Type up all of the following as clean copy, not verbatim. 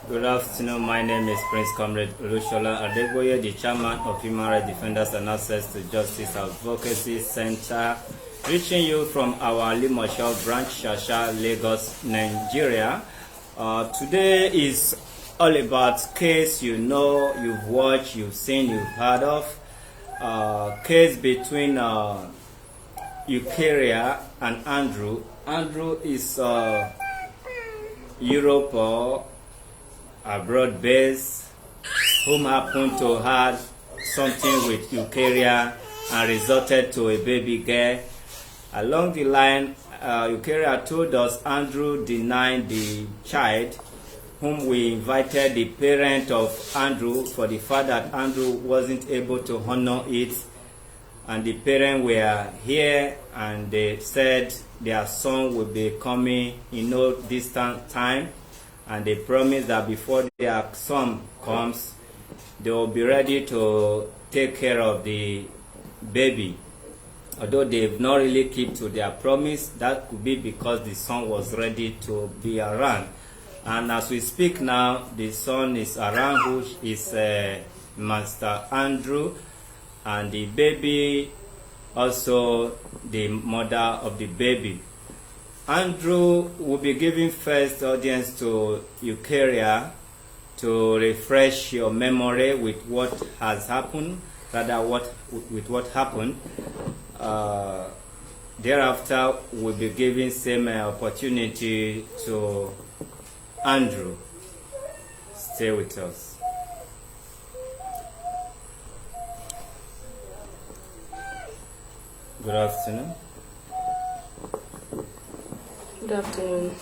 Good afternoon. My name is Prince Comrade Olusola Adegboye, the chairman of Human Rights Defenders and Access to Justice Advocacy Center, reaching you from our Limosho branch, Shasha, Lagos, Nigeria. Today is all about case you know, you've watched, you've seen, you've heard of. Case between Eucherua and Andrew. Andrew is Europe abroad base, whom happened to have something with Eucherua and resulted to a baby girl. Along the line, Eucherua told us Andrew denied the child, whom we invited the parent of Andrew for the fact that Andrew wasn't able to honor it. And the parents were here and they said their son will be coming in no distant time. And they promised that before their son comes, they will be ready to take care of the baby. Although they've not really kept to their promise, that could be because the son was ready to be around. And as we speak now, the son is around, who is Master Andrew, and the baby, also the mother of the baby. Andrew will be giving first audience to Eucherua to refresh your memory with what has happened, with what happened. Thereafter, we'll be giving same opportunity to Andrew. Stay with us. Good afternoon. Good afternoon.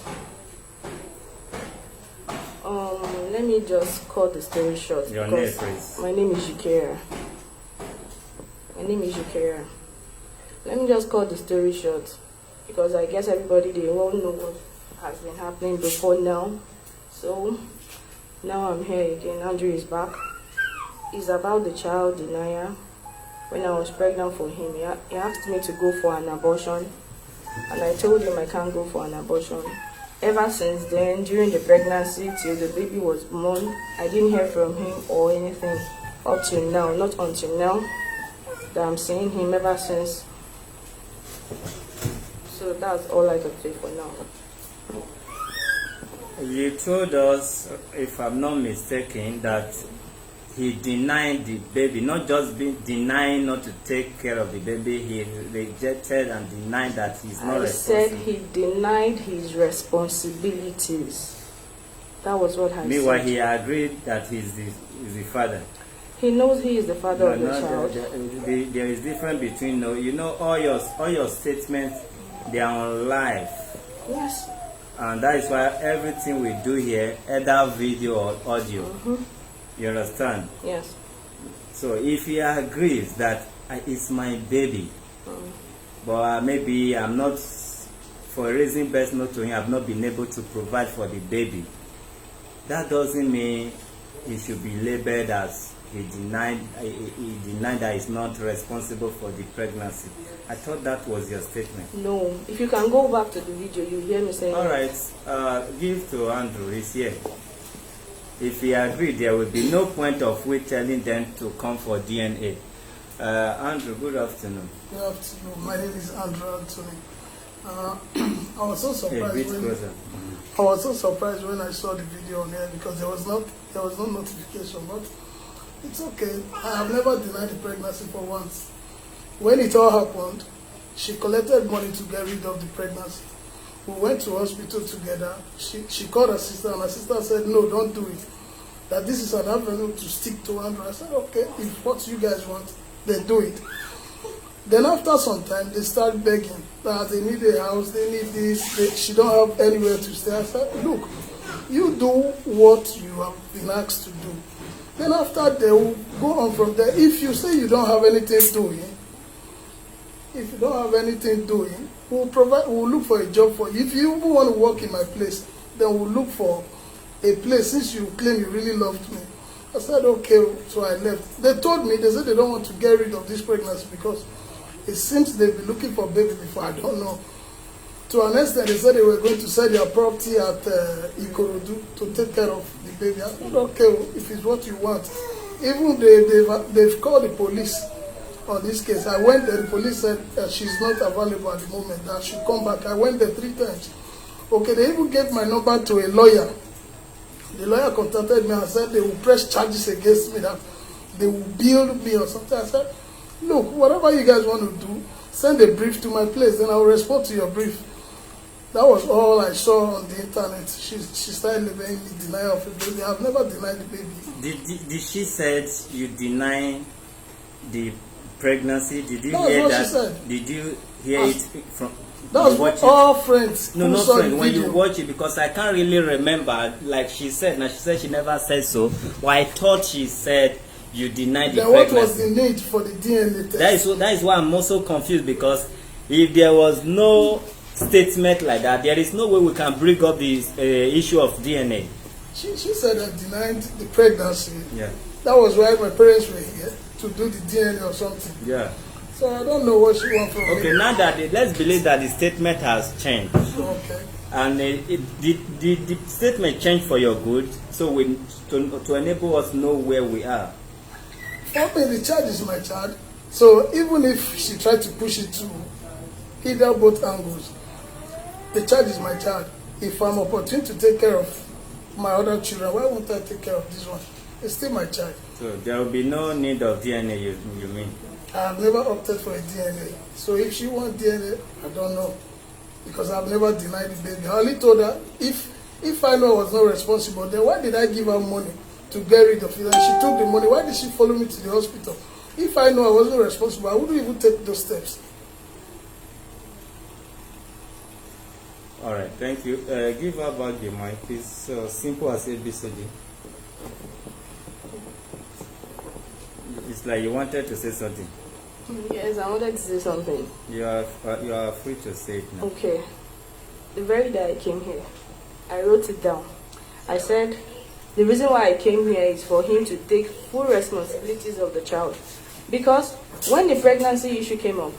Let me just cut the story short. Your name, please. My name is Eucherua. Let me just cut the story short because I guess everybody, they all know what has been happening before now. So now I'm here again. Andrew is back. It's about the child denier. When I was pregnant for him, he asked me to go for an abortion. And I told him I can't go for an abortion. Ever since then, during the pregnancy till the baby was born, I didn't hear from him or anything up till now. Not until now that I'm seeing him ever since. So that's all I can say for now. You told us, if I'm not mistaken, that he denied the baby, not just denying not to take care of the baby, he rejected and denied that he's not responsible. I said he denied his responsibilities. That was what I said. Meanwhile, he agreed that he's the father. He knows he is the father of the child. There is difference between, all your statements, they are on live. Yes. And that is why everything we do here, either video or audio, you understand? Yes. So if he agrees that it's my baby, but maybe I'm not, for a reason best known to him, I've not been able to provide for the baby, that doesn't mean he should be labeled as he denied that he's not responsible for the pregnancy. I thought that was your statement. No. If you can go back to the video, you hear me saying. All right. Give to Andrew. He's here. If he agreed, there will be no point of we telling them to come for DNA. Andrew, good afternoon. Good afternoon. My name is Andrew Anthony. I was so surprised when I saw the video again because there was no notification. But it's okay. I have never denied the pregnancy for once. When it all happened, she collected money to get rid of the pregnancy. We went to hospital together. She called her sister, and her sister said, no, don't do it. That this is an avenue to stick to Andrew. I said, okay, if what you guys want, then do it. Then after some time, they start begging that they need a house, they need this, she don't have anywhere to stay. I said, look, you do what you have been asked to do. Then after they will go on from there. If you say you don't have anything doing, we'll look for a job for you. If you want to work in my place, then we'll look for a place since you claim you really loved me. I said, okay, so I left. They told me, they said they don't want to get rid of this pregnancy because it seems they've been looking for a baby before, I don't know. To an extent, they said they were going to sell their property at Ikorodu to take care of the baby. I said, okay, if it's what you want. Even they've called the police on this case. I went there, the police said she's not available at the moment, that she'll come back. I went there 3 times. Okay, they even gave my number to a lawyer. The lawyer contacted me and said they will press charges against me, that they will bill me or something. I said, look, whatever you guys want to do, send a brief to my place, then I will respond to your brief. That was all I saw on the internet. She started living in denial of a baby. I've never denied the baby. Did she said you deny the pregnancy? Did you That's hear what that? she said. Did you hear it from? That's what all friends. No, who not saw friends. the When video. you watch it, because I can't really remember. Like she said, now she said she never said so. But I thought she said you denied the Then what pregnancy. was the need for the DNA test? That is why I'm also confused, because if there was no statement like that, there is no way we can bring up the issue of DNA. She said I denied the pregnancy. Yeah. That was why my parents were here, to do the DNA or something. Yeah. So I don't know what she wants from me. Okay, now that let's believe that the statement has changed, Okay. and the statement changed for your good, so to enable us know where we are. For me, the child is my child. So even if she tried to push it to either both angles, the child is my child. If I'm opportune to take care of my other children, why won't I take care of this one? It's still my child. So there will be no need of DNA, you mean? I have never opted for a DNA. So if she wants DNA, I don't know. Because I've never denied the baby. I only told her, if I know I was not responsible, then why did I give her money to get rid of it? And she took the money. Why did she follow me to the hospital? If I know I wasn't responsible, I wouldn't even take those steps. All right, thank you. Give her back the mic. It's simple as ABCD. It's like you wanted to say something. Yes, I wanted to say something. You are free to say it now. Okay. The very day I came here, I wrote it down. I said, the reason why I came here is for him to take full responsibilities of the child. Because when the pregnancy issue came up,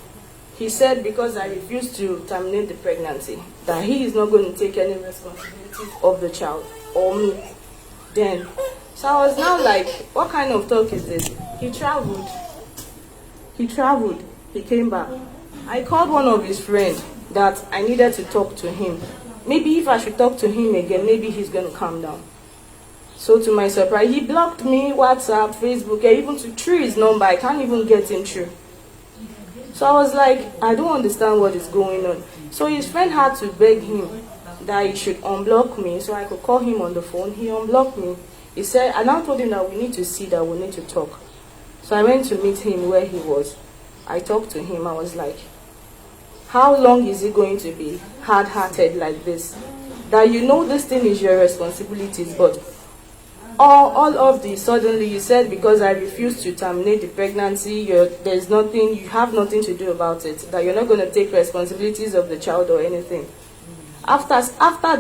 he said because I refused to terminate the pregnancy, that he is not going to take any responsibility of the child or me. Then, so I was now like, what kind of talk is this? He traveled, he came back. I called one of his friends that I needed to talk to him. Maybe if I should talk to him again, maybe he's going to calm down. So to my surprise, he blocked me, WhatsApp, Facebook, even through his number. I can't even get him through. So I was like, I don't understand what is going on. So his friend had to beg him that he should unblock me so I could call him on the phone. He unblocked me. He said, I now told him that we need to see, that we need to talk. So I went to meet him where he was. I talked to him. I was like, how long is it going to be hard-hearted like this? That you know this thing is your responsibilities, but all of this, suddenly you said because I refused to terminate the pregnancy, there's nothing, you have nothing to do about it, that you're not going to take responsibilities of the child or anything. After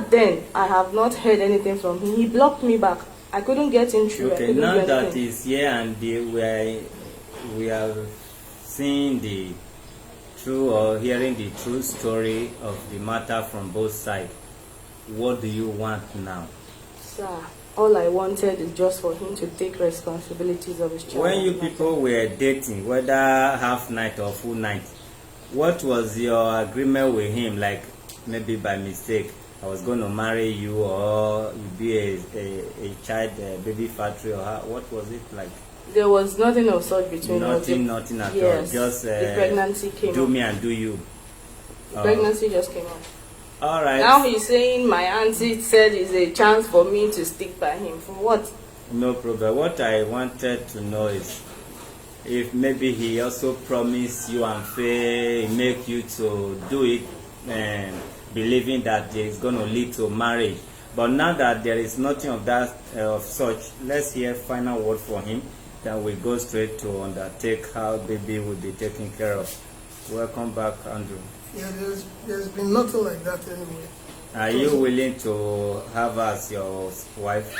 then, I have not heard anything from him. He blocked me back. I couldn't get him through. Okay, now that he's here and we are seeing the true or hearing the true story of the matter from both sides, what do you want now? Sir, all I wanted is just for him to take responsibilities of his child. When you people were dating, whether half night or full night, what was your agreement with him? Like maybe by mistake, I was going to marry you, or you be a child, a baby factory, or what was it like? There was nothing of such between us. Nothing at yes, all. Just the pregnancy came do up. me and do you. The pregnancy just came up. All right. Now he's saying my auntie said it's a chance for me to stick by him. For what? No problem. What I wanted to know is if maybe he also promised you and Faye, make you to do it, and believing that it's going to lead to marriage. But now that there is nothing of that of such, let's hear final word from him. Then we go straight to undertake how baby will be taken care of. Welcome back, Andrew. Yeah, there's been nothing like that anyway. Are you willing to have her as your wife?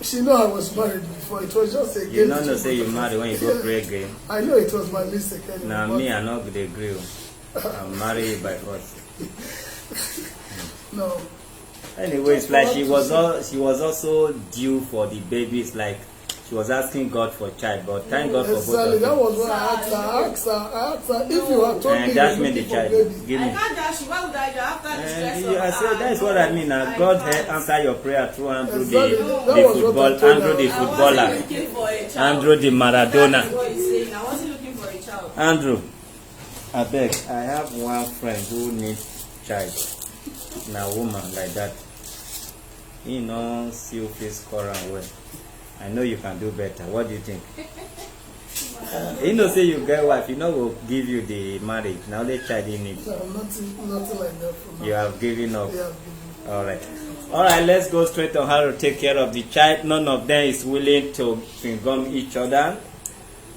She know I was married before. It was just a game. You don't know say you married when you go play game. I know it was my mistake anyway. Now me, I not the agree. I'm married by force. No. Anyway, it's like she was also due for the baby. It's like she was asking God for child, but thank God for both Exactly. of That them. was what I asked her. If you had told me And you that's were me the looking for child. baby, Give I me. can't dash you. Why would I do after the stress of I said that's what I mean. God answer your prayer through Andrew Exactly. the That was what I told her. Andrew the I footballer, wasn't looking for a child. Andrew the Maradona. That's what he's saying. I wasn't looking for a child. Andrew, I beg. I have one friend who needs child. Now woman like that. You know, see you face score and well. I know you can do better. What do you think? You know, say you get wife, you know, will give you the marriage. Now the child in it. no, nothing like that for now. You have given up. Yeah. All right. Let's go straight on how to take care of the child. None of them is willing to gum each other.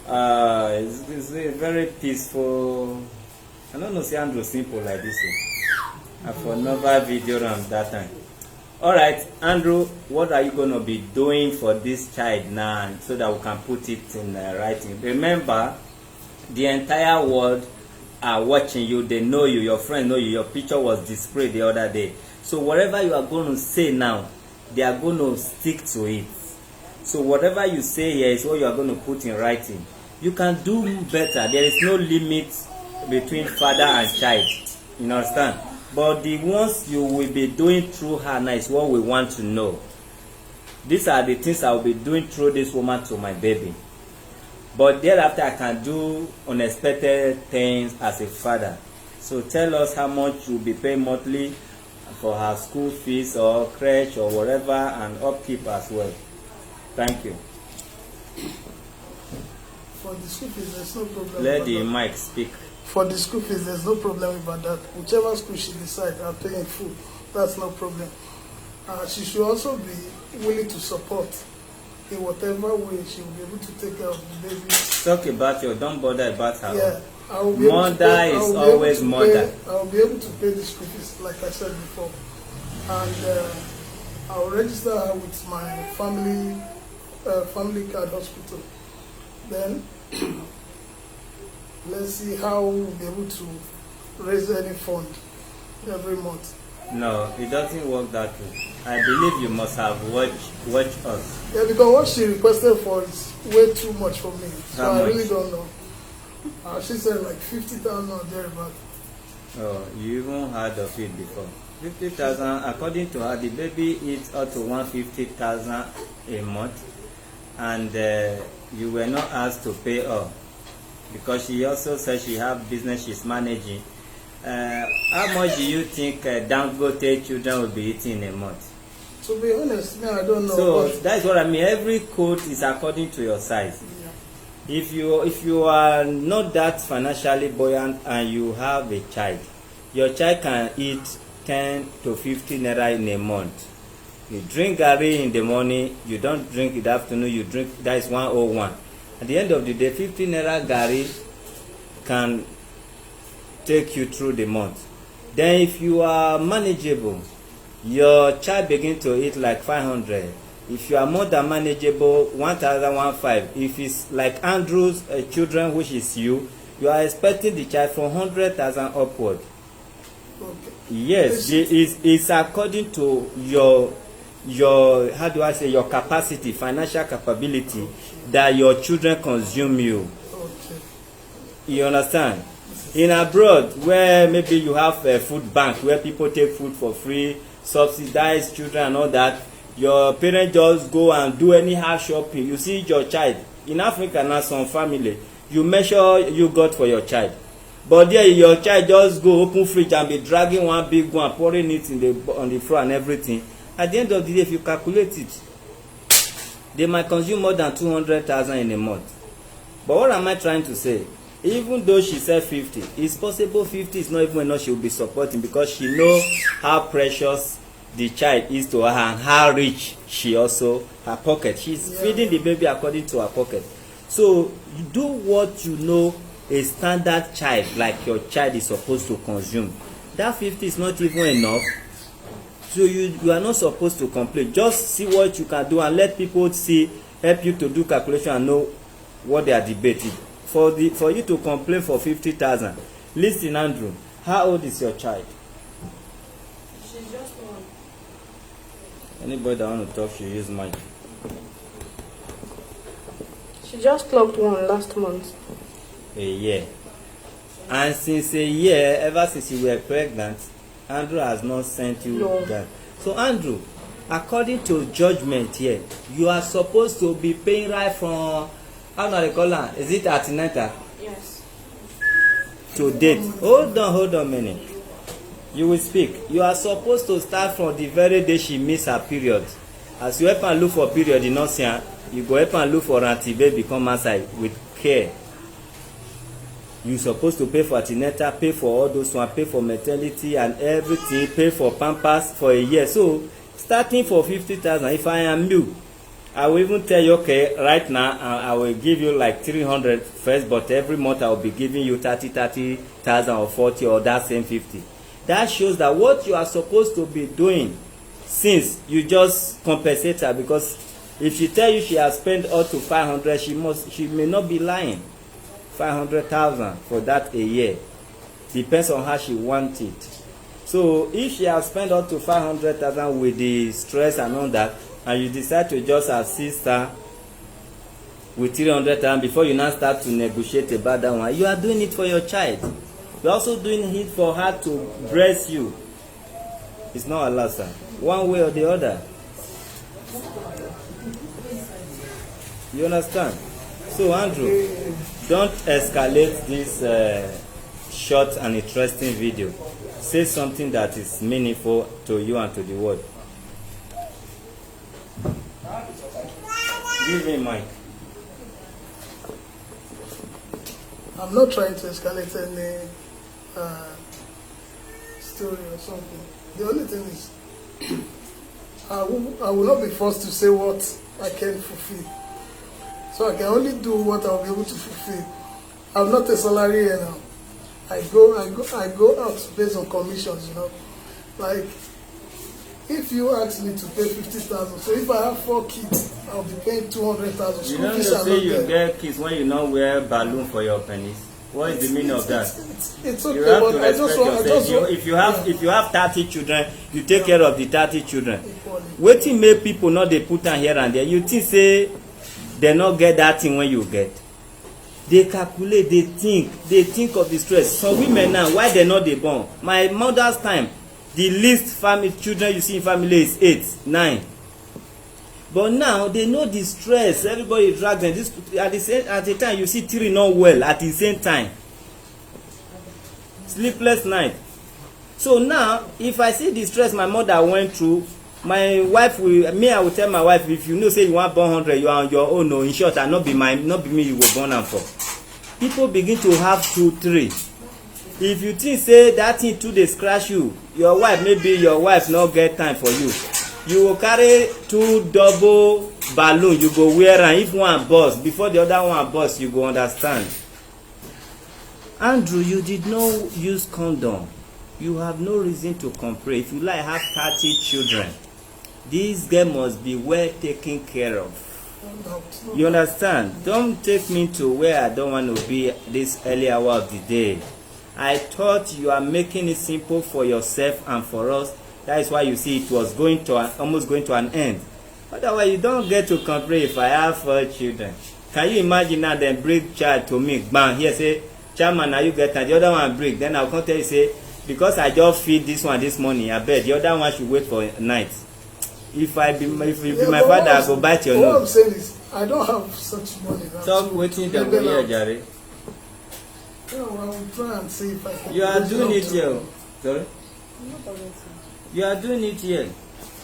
It's a very peaceful. I don't know, say Andrew simple like this. I for another video on that time. All right, Andrew, what are you going to be doing for this child now so that we can put it in writing? Remember, the entire world are watching you. They know you. Your friends know you. Your picture was displayed the other day. So whatever you are going to say now, they are going to stick to it. So whatever you say here is what you are going to put in writing. You can do better. There is no limit between father and child. You understand? But the ones you will be doing through her now is what we want to know. These are the things I will be doing through this woman to my baby. But thereafter I can do unexpected things as a father. So tell us how much you'll be paying monthly for her school fees or crèche or whatever, and upkeep as well. Thank you. For the school fees, there's no problem. Let the mic speak. For the school fees, there's no problem about that. Whichever school she decides, I'll pay in full. That's no problem. She should also be willing to support in whatever way she will be able to take care of the baby. Talk about your, don't bother about her. Yeah, I will be Mother able to pay, is always mother. I will be able to pay the school fees, like I said before. And I will register her with my family card hospital. Then let's see how we'll be able to raise any fund every month. No, it doesn't work that way. I believe you must have watched us. Yeah, because what she requested for is way too much for me. So How I much? really don't know. She said like 50,000 or thereabout. Oh, you even heard of it before. 50,000, according to her, the baby eats up to 150,000 a month, and you were not asked to pay all because she also said she have business she's managing. How much do you think Dangote children will be eating in a month? To be honest, I don't know. So but that's what I mean. Every code is according to your size. yeah. If you are not that financially buoyant and you have a child, your child can eat 10 to 50 naira in a month. You drink garri in the morning, you don't drink in the afternoon, you drink, that is 101. At the end of the day, 50 naira garri can take you through the month. Then if you are manageable, your child begin to eat like 500. If you are more than manageable, 1,015. If it's like Andrew's children, which is you are expecting the child from 100,000 upward. Okay. Yes, it's according to your how do I say, your capacity, financial capability, that your children consume you. Okay. You understand? In abroad, where maybe you have a food bank where people take food for free, subsidize children and all that, your parents just go and do anyhow shopping. You see your child. In Africa now, some family, you measure you got for your child. But there your child just go open fridge and be dragging one big one, pouring it on the floor and everything. At the end of the day, if you calculate it, they might consume more than 200,000 in a month. But what am I trying to say? Even though she said 50, it's possible 50 is not even enough she will be supporting, because she knows how precious the child is to her and how rich she also, her pocket. She's feeding the baby according to her pocket. So you do what you know a standard child like your child is supposed to consume. That 50 is not even enough. So you are not supposed to complain. Just see what you can do and let people see, help you to do calculation and know what they are debating. For you to complain for 50,000. Listen, Andrew, how old is your child? Anybody that want to talk should use mic. She just clocked one last month. A year. And since a year, ever since you were pregnant, Andrew has not sent you that. So Andrew, according to judgment here, you are supposed to be paying right from, how do they call her? Is it antenatal? Yes. To date. Hold on a minute. You will speak. You are supposed to start from the very day she missed her period. As you help and look for period in Ocean, you go help and look for until baby come outside with care. You supposed to pay for antenatal, pay for all those one, pay for maternity and everything, pay for pampers for a year. So starting for 50,000, if I am you, I will even tell you, okay, right now I will give you like 300 first, but every month I will be giving you 30,000 or 40 or that same 50. That shows that what you are supposed to be doing, since you just compensate her, because if she tell you she has spent up to 500, she may not be lying. 500,000 for that a year. Depends on how she wants it. So if she has spent up to 500,000 with the stress and all that, and you decide to just assist her with 300,000 before you now start to negotiate about that one, you are doing it for your child. You're also doing it for her to breast you. It's not allowed, sir. One way or the other. You understand? So Andrew, don't escalate this short and interesting video. Say something that is meaningful to you and to the world. Give me mic. I'm not trying to escalate any story or something. The only thing is, I will not be forced to say what I can fulfill. So I can only do what I'll be able to fulfill. I'm not a salary earner. I go out based on commissions, you know. Like, if you ask me to pay 50,000, so if I have 4 kids, I'll be paying 200,000. You don't say you get kids when you not wear balloon for your pennies. What is the meaning of that? It's okay, you have but to I just want, if you have 30 children, you take care of the 30 children. Wetin make people not they put on here and there? You think say they not get that thing when you get? They calculate, they think of the stress. Some women now, why they not they born? My mother's time, the least family children you see in family is 8, 9. But now they know the stress. Everybody drags them. This at the time you see 3 not well at the same time. Sleepless night. So now, if I see the stress my mother went through, my wife will, I will tell my wife, if you know say you want born 100, you are on your own. No, in short, and not be me you will born am for. People begin to have 2, 3. If you think say that thing too dey scratch you, your wife maybe your wife not get time for you. You will carry 2 double balloon, you go wear am. If one burst, before the other one burst, you go understand. Andrew, you did not use condom. You have no reason to complain. If you like have 30 children, this girl must be well taken care of. You understand? Don't take me to where I don't want to be this early hour of the day. I thought you are making it simple for yourself and for us. That is why you see it was almost going to an end. Otherwise, you don't get to complain if I have 4 children. Can you imagine now then bring child to me, bang, here say, chairman, now you get time. The other one break. Then I'll come tell you say, because I just feed this one this morning, I bet the other one should wait for night. If you be my father, I go bite your nose. What I'm saying is, I don't have such money. Stop waiting the way here, Jerry. Yeah, well, I will try and see if I can. You are doing it here. Sorry? You are doing it here.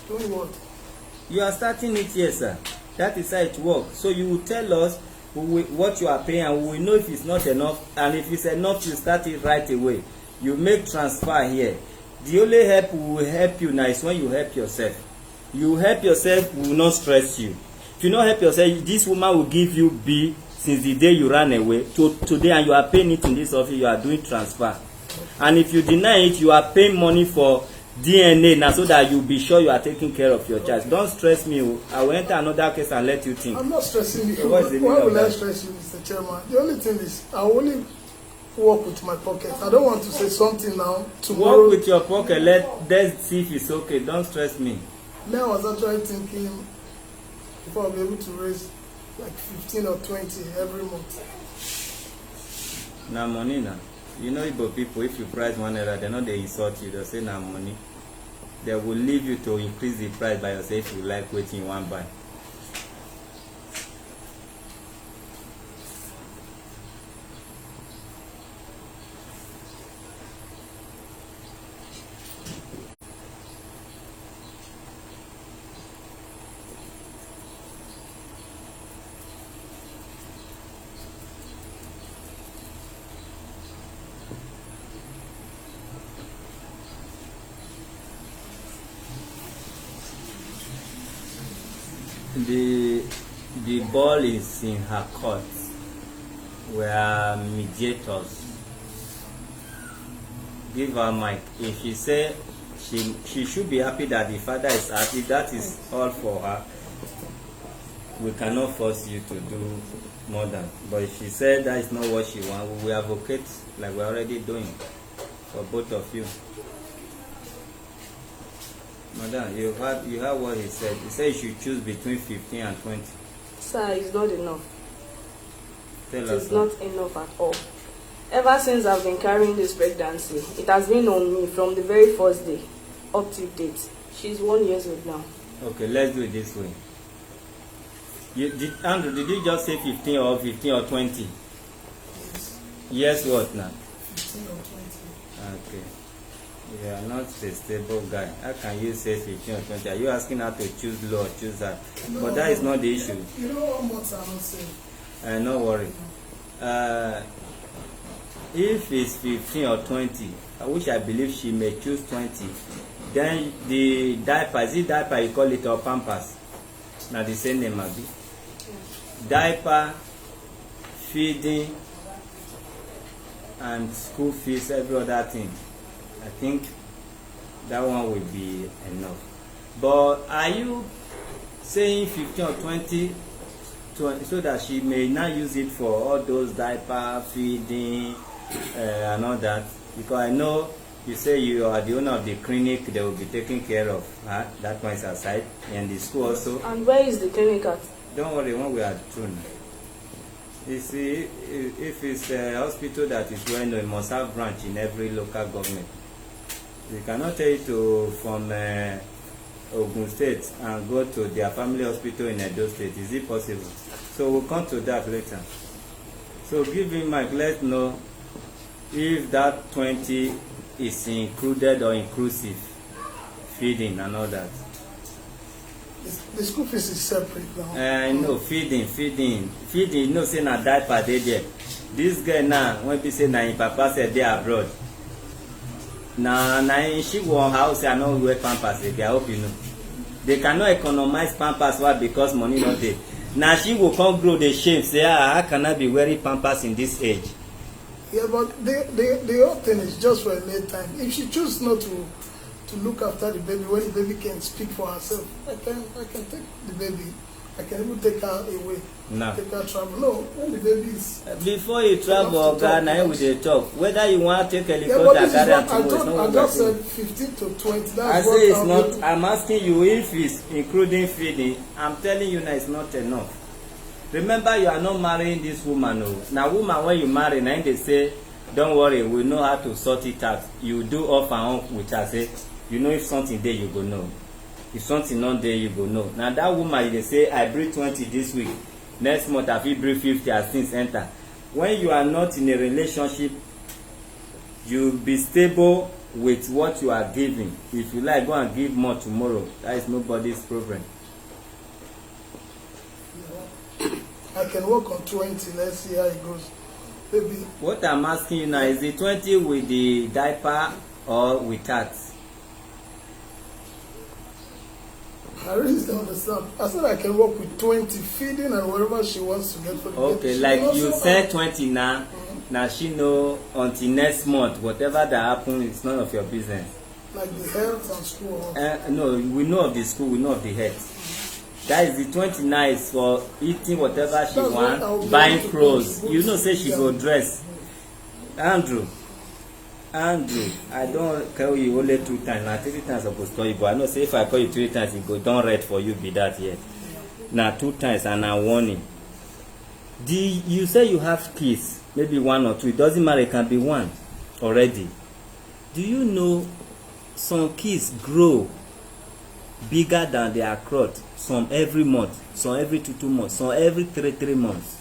Doing what? You are starting it here, sir. That is how it works. So you will tell us what you are paying, and we will know if it's not enough. And if it's enough, you start it right away. You make transfer here. The only help we will help you now is when you help yourself. You help yourself, we will not stress you. If you not help yourself, this woman will give you B since the day you ran away to today, and you are paying it in this office. You are doing transfer. And if you deny it, you are paying money for DNA now, so that you be sure you are taking care of your child. Don't stress me. I will enter another case and let you think. I'm not stressing you. So Why will I stress you, Mr. Chairman? The only thing is, I only work with my pocket. I don't want to say something now tomorrow. Work with your pocket. Let's see if it's okay. Don't stress me. Me, I was actually thinking if I'll be able to raise like 15 or 20 every month. Now money now. You know Igbo people, if you price one naira, they know they insult you. They say now money. They will leave you to increase the price by yourself if you like waiting you want buy. The ball is in her court. We are mediators. Give her mic. If she say she should be happy that the father is happy, that is all for her. We cannot force you to do more than. But if she said that is not what she wants, we will advocate like we're already doing for both of you. Madam, you heard what he said. He said you should choose between 15 and 20. Sir, it's not enough. Tell It us. is not enough at all. Ever since I've been carrying this pregnancy, it has been on me from the very first day up to date. She's 1 year old now. Okay, let's do it this way. Andrew, did you just say 15 or 20? Yes. Yes, what now? 15 or 20. Okay. You are not a stable guy. How can you say 15 or 20? Are you asking her to choose low or choose high? No, But that is not the issue. You know what months are not safe. No worry. If it's 15 or 20, which I believe she may choose 20, then the diaper, is it diaper you call it or pampers? Now the same name might be. Diaper, feeding, and school fees, every other thing. I think that one will be enough. But are you saying 15 or 20 so that she may not use it for all those diaper, feeding, and all that? Because I know you say you are the owner of the clinic, they will be taking care of her. That one is aside. And the school also. And where is the clinic at? Don't worry, when we are through now. You see, if it's a hospital that is well known, it must have branch in every local government. They cannot tell you to from Ogun State and go to their family hospital in Edo State. Is it possible? So we'll come to that later. So give him mic. Let's know if that 20 is included or inclusive feeding and all that. The school fees is separate now. No, feeding. You know, say na diaper dey there. This girl now, when people say na him papa said they abroad. Na she go on house and not wear pampers again. I hope you know. They cannot economize pampers why because money not there. Now she will come grow the shame. Say, how can I be wearing pampers in this age? Yeah, but the whole thing is just for a late time. If she chooses not to look after the baby when the baby can speak for herself, I can take the baby. I can even take her away. No. Take her travel. No, when the baby is. Before you travel, Ghana, we dey talk. Whether you want to take Yeah, but helicopter, this is carry am what tomorrow, I it's not just what said 15 to 20. That's I what say it's I'll not. be- I'm asking you if it's including feeding. I'm telling you now, it's not enough. Remember, you are not marrying this woman. Oh. Now, woman, when you marry, now they say, don't worry, we know how to sort it out. You do off and on with her. Say, you know if something there, you go know. If something not there, you go know. Now, that woman, they say, I breathe 20 this week. Next month, I feel breathe 50 as things enter. When you are not in a relationship, you be stable with what you are giving. If you like, go and give more tomorrow. That is nobody's problem. I can work on 20. Let's see how it goes. Maybe What I'm asking you now is the 20 with the diaper or without? I really don't understand. I said I can work with 20 feeding and whatever she wants to get for the baby. Okay, She like also you have- said 20 now. Now she know until next month, whatever that happens, it's none of your business. like the health and school. No, we know of the school, we know of the health. That is the 29 is for eating whatever she That's what I'll wants, be buying able to clothes. put- You know, say she yeah. go dress. Andrew, Andrew, I don't call you only 2 times. Now 3 times I supposed to call you, but I know say if I call you 3 times, it go don't read for you be that yet. Now 2 times and I warning. You say you have kids, maybe 1 or 2. It doesn't matter. It can be 1 already. Do you know some kids grow bigger than their crotch? Some every month, some every 2 months, some every 3 months.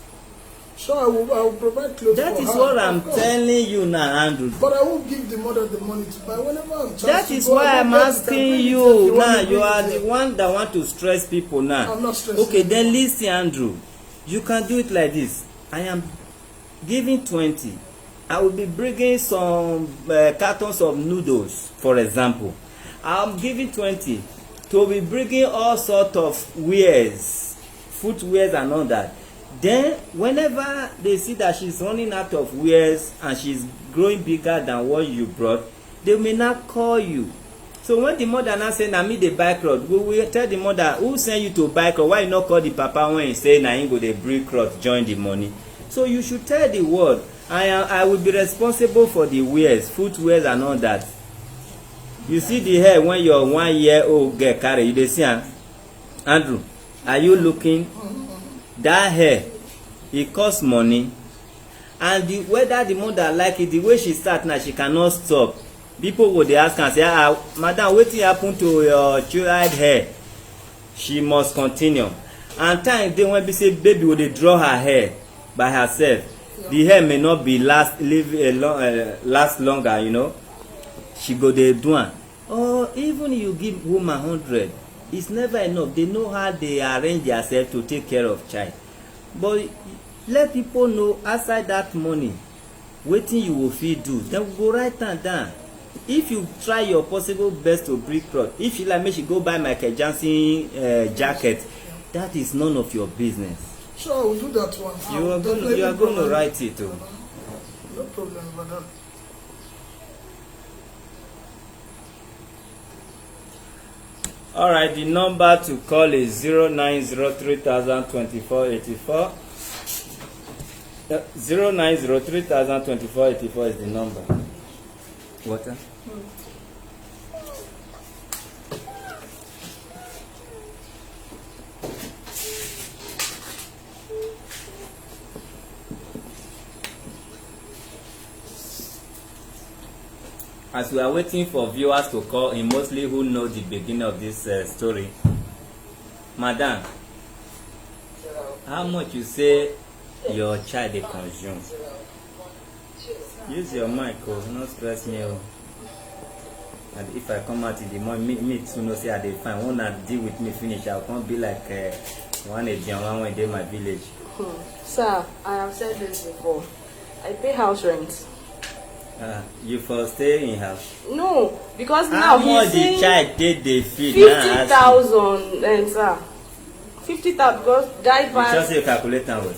Sure, I will provide clothes That for is her, what I'm telling you now, Andrew. But I won't give the mother the money to buy whenever I'm trying That to is go, why I'm asking you now. You are the one. one that want to stress people now. I'm not stressing. Okay, then listen, Andrew. You can do it like this. I am giving 20. I will be bringing some cartons of noodles, for example. I'm giving 20 to be bringing all sort of wares, footwears and all that. Then whenever they see that she's running out of wares and she's growing bigger than what you brought, they may not call you. So when the mother now say na me dey buy cloth, we will tell the mother who send you to buy cloth, why you not call the papa when he say na him go dey bring cloth join the money. So you should tell the world I will be responsible for the wares, footwears and all that. You see the hair when your 1-year-old girl carry, you dey see am? Andrew, are you looking? That hair, it costs money, and whether the mother like it, the way she start now, she cannot stop. People go dey ask am say, madam, wetin happen to your child hair? She must continue. And time dey when be say baby go dey draw her hair by herself. The hair may not be last longer, you know. She go dey do am. Or even you give woman 100, it's never enough. They know how they arrange themselves to take care of child. But let people know outside that money wetin you go fit do. Then we go write am down. If you try your possible best to bring cloth, if you like make she go buy Michael Jackson jacket, that is none of your business. Sure, I will do that one. You are going to write it too. No problem about that. Alright, the number to call is 090302484. 090302484 is the number. Water? As we are waiting for viewers to call in, mostly who know the beginning of this story, madam, how much you say your child dey consume? Use your mic, oh, no stress me, oh. And if I come out in the morning, me too know say I dey fine. When I deal with me finish, I can't be like one Ejian when dey my village. Sir, I have said this before. I pay house rent. You for stay in house? No, because how now much he's the saying child dey feed? 50,000, and sir, 50,000 because guy You buy. just say calculate am well.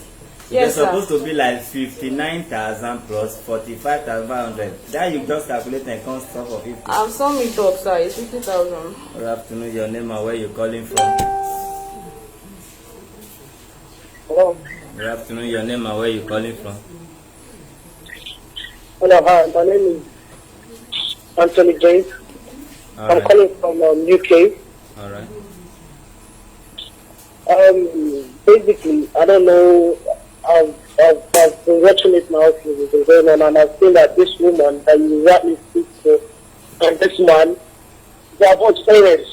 Yes, It's supposed to be like 59,000 plus 45,500. That you just calculate and come stop for 50. I've sum it up, sir. It's 50,000. Good afternoon. Your name and where you calling from? Hello. Good afternoon. Your name and where you calling from? Hello, hi. My name is Anthony James. I'm calling from UK. All right. Basically, I don't know. I've been watching it now since it's been going on, and I've seen that this woman that you rightly speak to, and this man, they are both parents.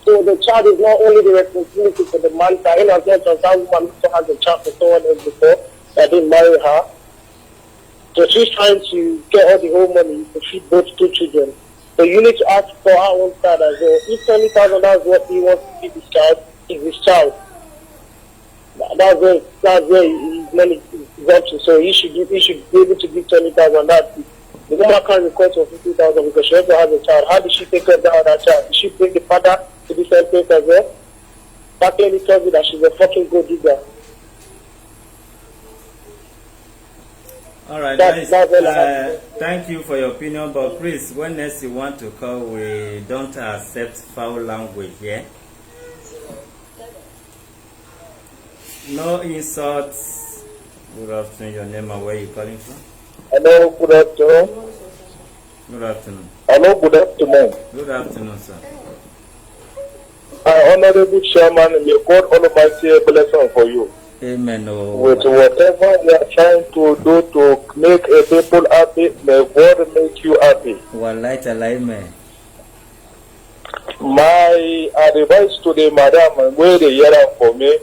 So the child is not only the responsibility for the man, but in as much as that woman also has a child for someone else before that didn't marry her. So she's trying to get all the whole money to feed both 2 children. So you need to ask for her own child as well. If 20,000 is what he wants to feed his child, is his child. That's where his money is up to. So he should be able to give 20,000. That the woman can't request for 50,000 because she also has a child. How did she take care of that other child? Did she bring the father to the same place as well? That clearly tells me that she's a fucking good digger. All right, That's nice. Thank you for your opinion, but please, when next you want to call, we don't accept foul language here. No insults. Good afternoon. Your name and where you calling from? Hello, good afternoon. Good afternoon. Hello, good afternoon. Good afternoon, sir. Honorable Chairman, may God Almighty blessing for you. Amen. With whatever you are trying to do to make a people happy, may God make you happy. Wallahi amen. My advice to the madam, where they hear for me,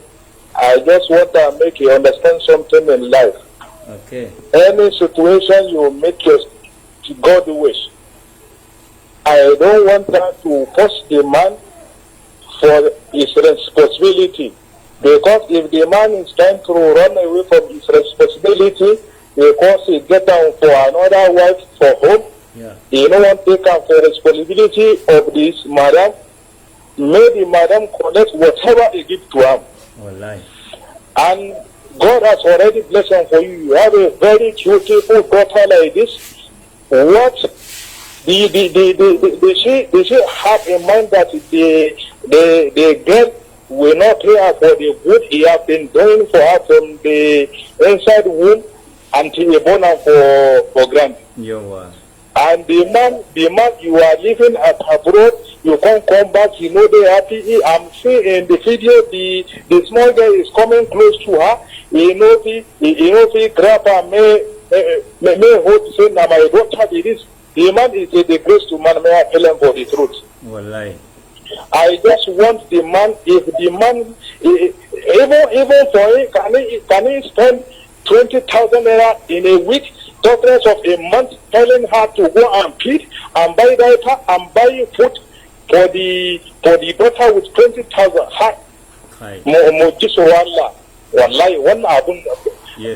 I just want to make you understand something in life. Okay. Any situation you make your God wish. I don't want her to force the man for his responsibility. Because if the man is trying to run away from his responsibility because he get down for another wife for home, he don't want to take up the responsibility of this madam. May the madam collect whatever he give to him. Wallahi. And God has already blessed him for you. You have a very beautiful daughter like this. What they should have in mind that the girl will not pay her for the good he has been doing for her from the inside womb until he born her for granted. And the man you are living at abroad, you can't come back, you know they happy. I'm seeing in the video the small girl is coming close to her, he grab her, may hold say now my daughter it is. The man is a disgrace to man, may I tell him for the truth. Wallahi. I just want the man, if the man, even for him, can he spend 20,000 naira in a week, totalness of a month, telling her to go and feed and buy diaper and buy food for the daughter with 20,000. Wallahi, one abun. You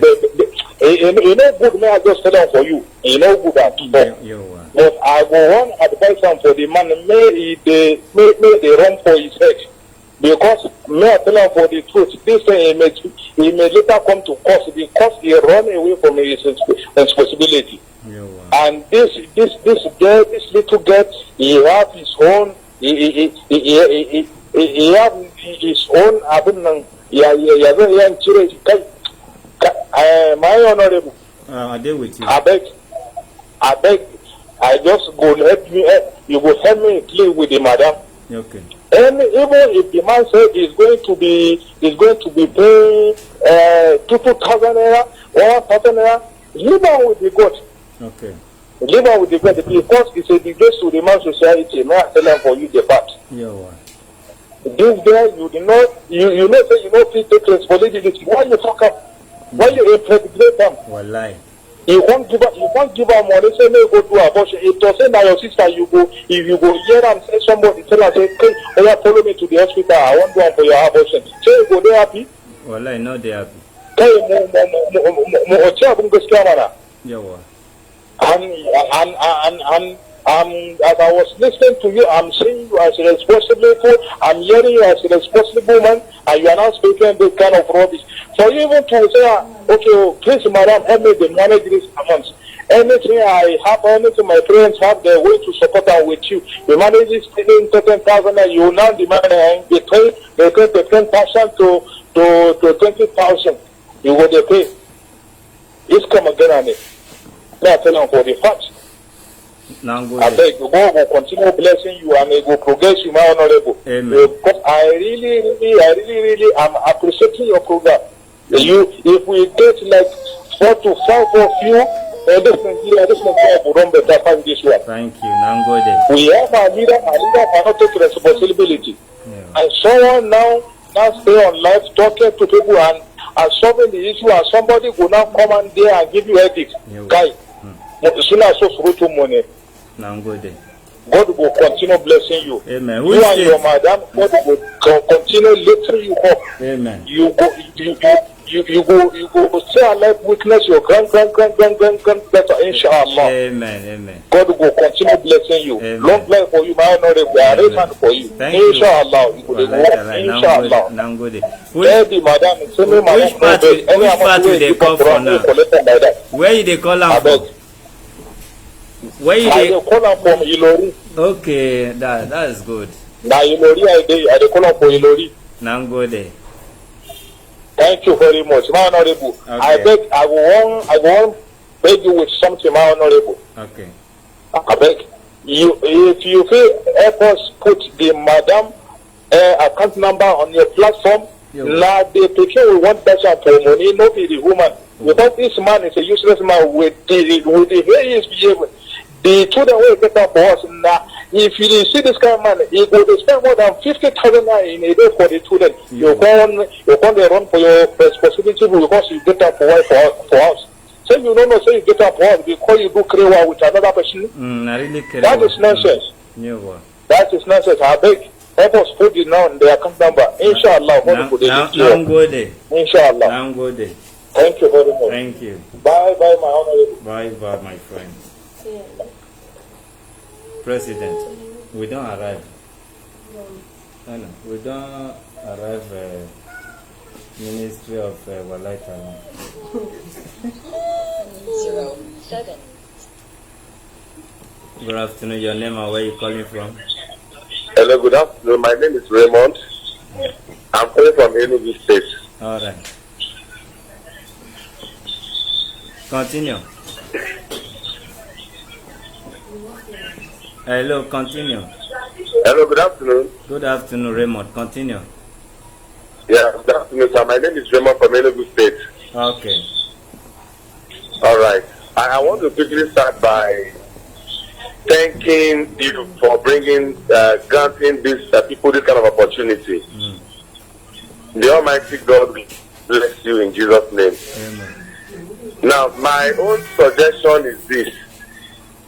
know good, may I just tell him for you. You know good at all. But I will want advice on for the man, may they run for his head. Because may I tell him for the truth, this thing he may later come to cost because he run away from his responsibility. And this little girl, he have his own, he have his own my honorable. I deal with you. I beg. I just go help me. You go help me play with the madam. Okay. And even if the man says he's going to be paying 2,000 naira, 1,000 naira, leave on with the God. Okay. Leave on with the God because it's a disgrace to the man's society. May I tell them for you the fact. This guy, you know, say you know, please take responsibility. Why you fuck up? Why you impregnate them? Wallahi. You won't give her money, say no go do abortion. If you say now your sister, if you go hear and say somebody tell her say, okay, follow me to the hospital, I want one for your abortion. Say you go there happy? Wallahi, no they happy. And as I was listening to you, I'm seeing you as a responsible fool, I'm hearing you as a responsible man, and you are not speaking this kind of rubbish. For you even to say, okay, please, madam, help me to manage this amount. Anything I have, anything my parents have, they're going to support them with you. You manage this 10,000, and you now demand they pay the 10,000 to 20,000. You will pay. It's come again on it. Now tell them for the facts. I beg God will continue blessing you and it will progress you, my honorable. Amen. Because I really am appreciating your program. If we get like 4 to 5 of you, this Nigeria will run better than this one. Thank you. Nangode. We have a leader cannot take responsibility. And someone now stay on life talking to people and solving the issue, and somebody will now come and there and give you ethics. Guy, God will continue blessing you. Amen. You and your madam, God will continue lifting you up. Amen. You go stay alive, witness your grand better, inshallah. Amen. God will continue blessing you. Amen. Long life for you, my honorable. We are raising for you. Thank you. Inshallah. Inshallah. Which part will they call for now? Where you they call out from? Where you they call out from Ilori. Okay, that is good. Now Ilori, I they call out for Ilori. Nangode. Thank you very much, my honorable. Okay. I want beg you with something, my honorable. Okay. I beg you, if you feel help us put the madam account number on your platform, now the picture we want person for money, not be the woman. Because this man is a useless man with the way he is behaving. The children will get up for us now. If you see this kind of man, he will spend more than 50,000 in a day for the children. You can't run for your responsibility because you get up for us. So you don't know, so you get up for us because you do krewa with another person. I really care. That is nonsense. That is nonsense. I beg. Help us put it now in the account number. Inshallah. Now go there. Inshallah. Now go there. Thank you very much. Thank you. Bye, my honorable. Bye, my friend. President, we don't arrive. No, we don't arrive. Ministry of Walaita. 07. Good afternoon. Your name and where you calling from? Hello, good afternoon. My name is Raymond. I'm calling from Enugu State. All right. Continue. Hello, continue. Hello, good afternoon. Good afternoon, Raymond. Continue. Yeah, good afternoon, sir. My name is Raymond from Enugu State. Okay. All right. I want to quickly start by thanking you for granting these people this kind of opportunity. The Almighty God will bless you in Jesus' name. Amen. Now, my own suggestion is this.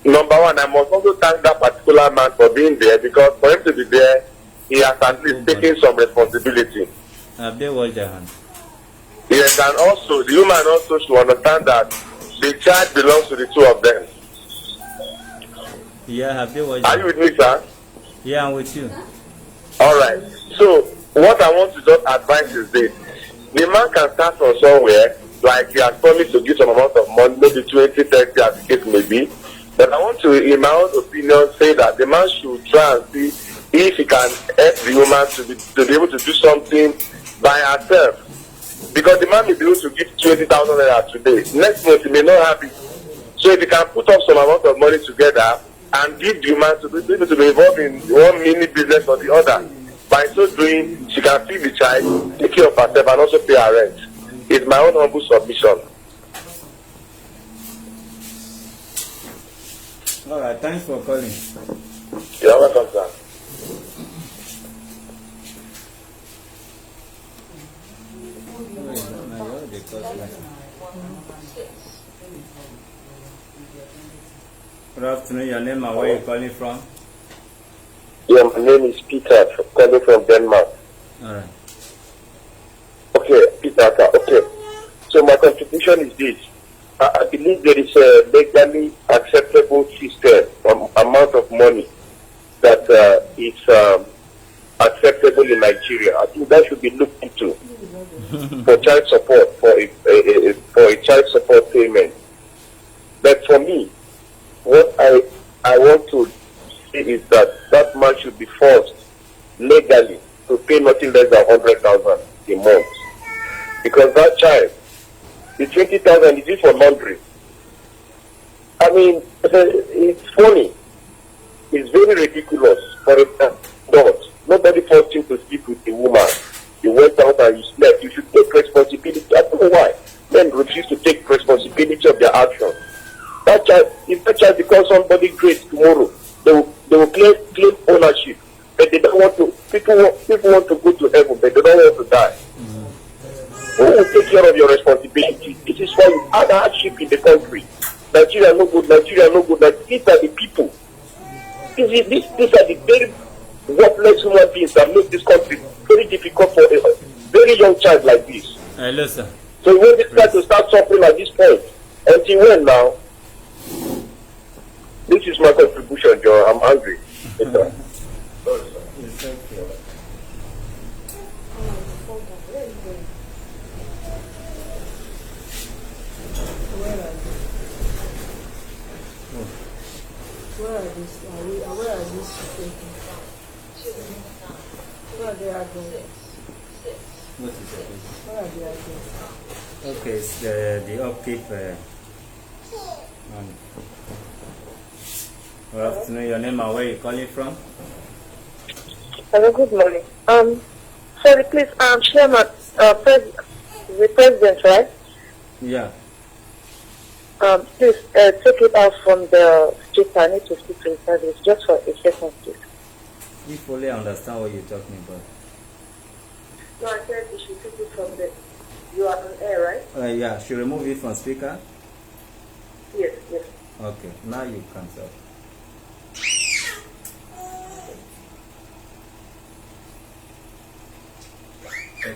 Number one, I must also thank that particular man for being there, because for him to be there, he has at least taken some responsibility. Have they washed their hands? Yes, and also, the woman also should understand that the child belongs to the two of them. Yeah, have they washed Are you with me, sir? Yeah, I'm with you. All right. So, what I want to just advise is this. The man can start from somewhere, like he has promised to give some amount of money, maybe 20, 30, as the case may be. But I want to, in my own opinion, say that the man should try and see if he can help the woman to be able to do something by herself. Because the man may be able to give 20,000 naira today. Next month he may not have it. So if he can put up some amount of money together and give the woman to be able to be involved in one mini business or the other, by so doing, she can feed the child, take care of herself, and also pay her rent. It's my own humble submission. All right, thanks for calling. You're welcome, sir. Good afternoon. Your name and where you calling from? Yeah, my name is Peter, calling from Denmark. All right. Okay, Peter. Okay. So my contribution is this. I believe there is a legally acceptable system, amount of money that is acceptable in Nigeria. I think that should be looked into for child support, for a child support payment. But for me, what I want to say is that man should be forced legally to pay nothing less than 100,000 a month, because that child, the 20,000 is it for laundry. I mean, it's funny. It's very ridiculous for a adult. Nobody forced you to sleep with a woman. You went out and you slept. You should take responsibility. I don't know why men refuse to take responsibility of their actions. That child, if that child becomes somebody great tomorrow, they will claim ownership. But they don't want to. People want to go to heaven, but they don't want to die. Who will take care of your responsibility? This is why you had hardship in the country. Nigeria no good. These are the people. These are the very worthless human beings that make this country very difficult for a very young child like this. Hello, sir. So when they try to start suffering at this point, until when now? This is my contribution, John. I'm angry. Sorry, sir. It's okay. Where are these? Where are these taken? Where are they going? What is it? Where are they going? Okay, it's the upkeep. Good afternoon. Your name and where you calling from? Hello, good morning. Sorry, please, Chairman, the President, right? Yeah. Please, take it out from the speaker. I need to speak to the service just for a second, please. If only I understand what you're talking about. No, I said you should take it from the... You are on air, right? Yeah, should remove it from speaker? Yes, yes. Okay, now you can talk. Okay.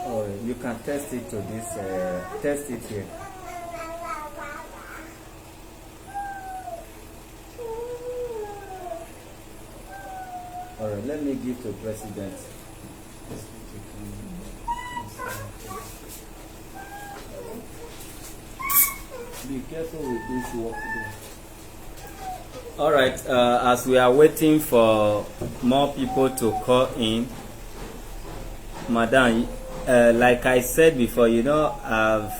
Oh, you can test it to this, test it here. Alright, let me give to President. Be careful with this work. Alright, as we are waiting for more people to call in, Madam, like I said before, I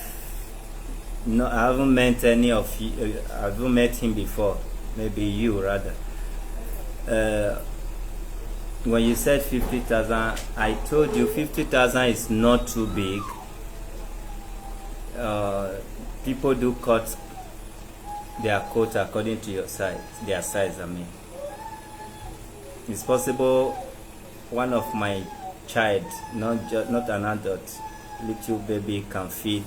haven't met any of you. I haven't met him before. Maybe you rather. When you said 50,000, I told you 50,000 is not too big. People do cut their coat according to your size, their size. I mean, it's possible one of my child, not an adult, little baby can feed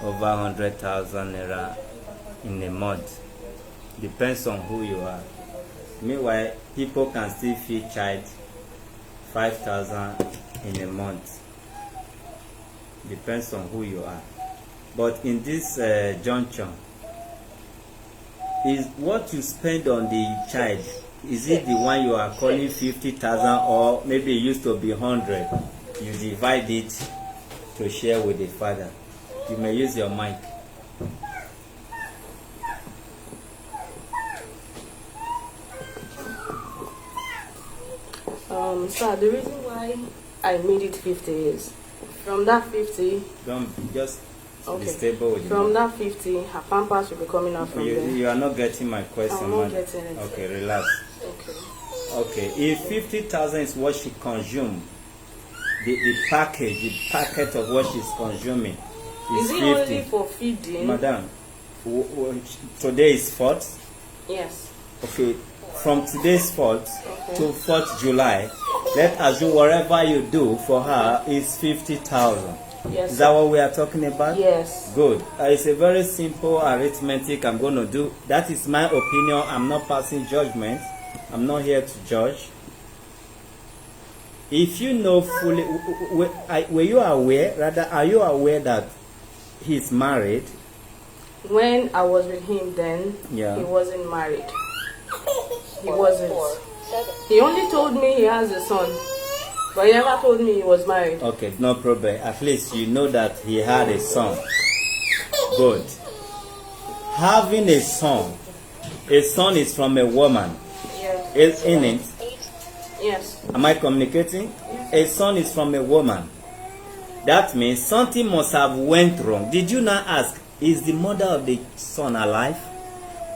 over 100,000 naira in a month. Depends on who you are. Meanwhile, people can still feed child 5,000 in a month. Depends on who you are. But in this junction, is what you spend on the child, is it the one you are calling 50,000, or maybe it used to be 100? You divide it to share with the father. You may use your mic. Sir, the reason why I made it 50 is from that 50. Don't just Okay. be stable with From that 50, her pampers will be coming out from there. you are not getting my question. I'm not getting it. Okay, relax. Okay. Okay, if 50,000 is what she consumes, the packet of what she's consuming is Is it 50. only for feeding? Madam, today is 4th. Yes. Okay, from today's 4th Okay. to 4th July, let's assume whatever you do for her is 50,000. Yes. Is that what we are talking about? Yes. Good. It's a very simple arithmetic I'm going to do. That is my opinion. I'm not passing judgment. I'm not here to judge. If you know fully, were you aware, rather, are you aware that he's married? When I was with him then, Yeah. he wasn't married. He wasn't. He only told me he has a son, but he never told me he was married. Okay, no problem. At least you know that he had a son. Good. Having a son is from a woman, Yes. isn't it? Yes. Am I communicating? A son is from a woman. That means something must have went wrong. Did you not ask, is the mother of the son alive?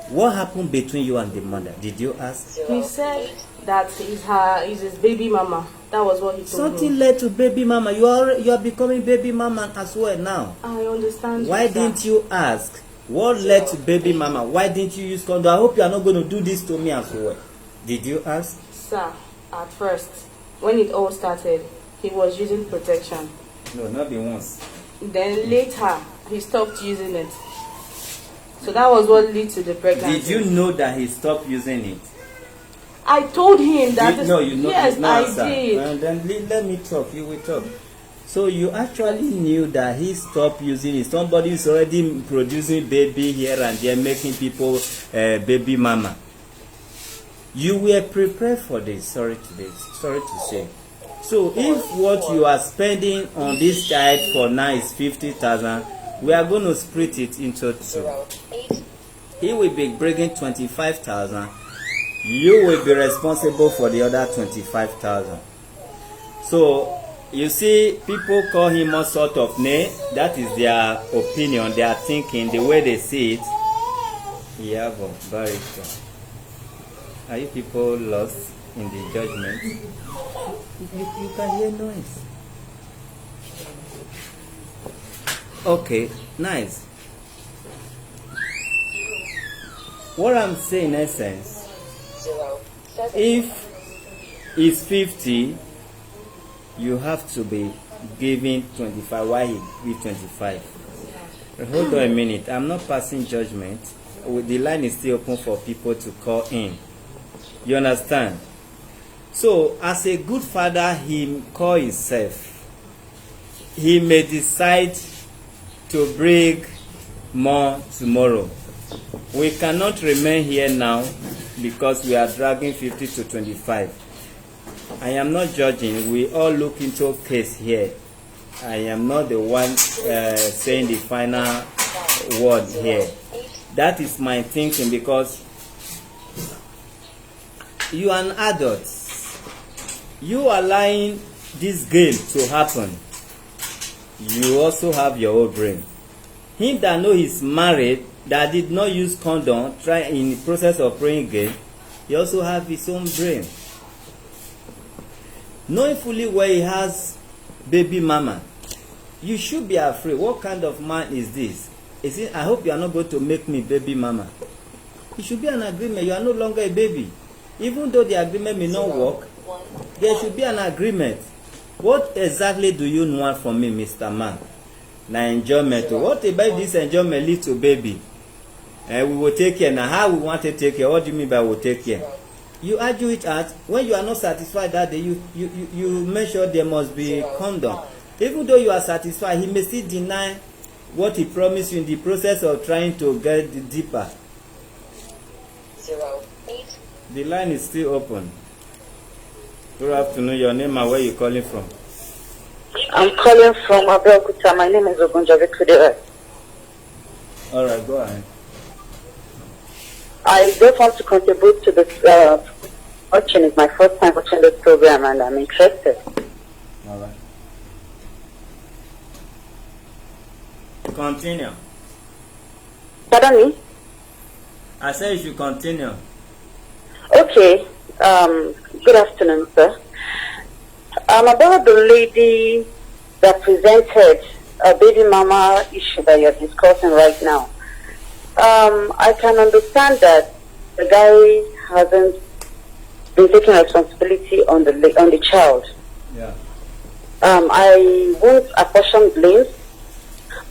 What happened between you and the mother? Did you ask? He said that is his baby mama. That was what he told Something me. led to baby mama. You are becoming baby mama as well now. I understand. Why you, sir. didn't you ask? What led to baby mama? Why didn't you use condom? I hope you are not going to do this to me as well. Did you ask? Sir, at first, when it all started, he was using protection. No, not the once. Then later, he stopped using it. So that was what led to the pregnancy. Did you know that he stopped using it? I told him that. No, you know. Yes, no I answer. did. And then let me talk. You will talk. So you actually knew that he stopped using it. Somebody is already producing baby here and there, making people baby mama. You were prepared for this. Sorry to say. So if what you are spending on this child for now is 50,000, we are going to split it into two. He will be bringing 25,000. You will be responsible for the other 25,000. So you see, people call him all sort of name. That is their opinion, their thinking, the way they see it. Yabo, barrister. Are you people lost in the judgment? You can hear noise. Okay, nice. What I'm saying in essence, if it's 50, you have to be giving 25. Why he give 25? Hold on a minute. I'm not passing judgment. The line is still open for people to call in. You understand? So, as a good father, he call himself. He may decide to bring more tomorrow. We cannot remain here now because we are dragging 50 to 25. I am not judging. We all look into a case here. I am not the one saying the final word here. That is my thinking, because you are an adult. You are allowing this game to happen. You also have your own brain. Him that know he's married, that did not use condom, try in the process of praying again, he also have his own brain. Knowing fully where he has baby mama, you should be afraid. What kind of man is this? Is it, I hope you are not going to make me baby mama. It should be an agreement. You are no longer a baby. Even though the agreement may not work, there should be an agreement. What exactly do you want from me, Mr. Man? Now enjoyment. What about this enjoyment lead to baby? We will take care. Now how we want to take care? What do you mean by we'll take care? You argue it out. When you are not satisfied that day, you make sure there must be condom. Even though you are satisfied, he may still deny what he promised you in the process of trying to get deeper. 08. The line is still open. Good afternoon. Your name and where you calling from? I'm calling from Abeokuta. My name is Ogunjobi Kudere. All right, go ahead. I just want to contribute to this watching. It's my first time watching this program and I'm interested. All right. Continue. Pardon me? I said you should continue. Okay. Good afternoon, sir. About the lady that presented a baby mama issue that you're discussing right now. I can understand that the guy hasn't been taking responsibility on the child. Yeah. I won't apportion blames,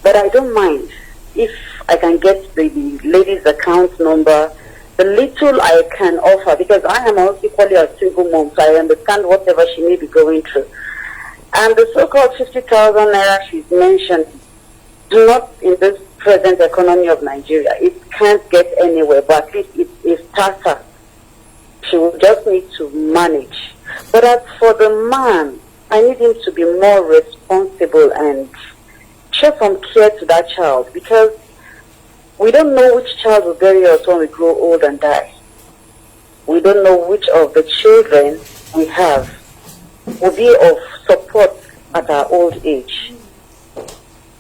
but I don't mind if I can get the lady's account number, the little I can offer, because I am also equally a single mom, so I understand whatever she may be going through. And the so-called 50,000 naira she's mentioned, do not in this present economy of Nigeria. It can't get anywhere, but at least it's a starter. She will just need to manage. But as for the man, I need him to be more responsible and show some care to that child, because we don't know which child will bury us when we grow old and die. We don't know which of the children we have will be of support at our old age.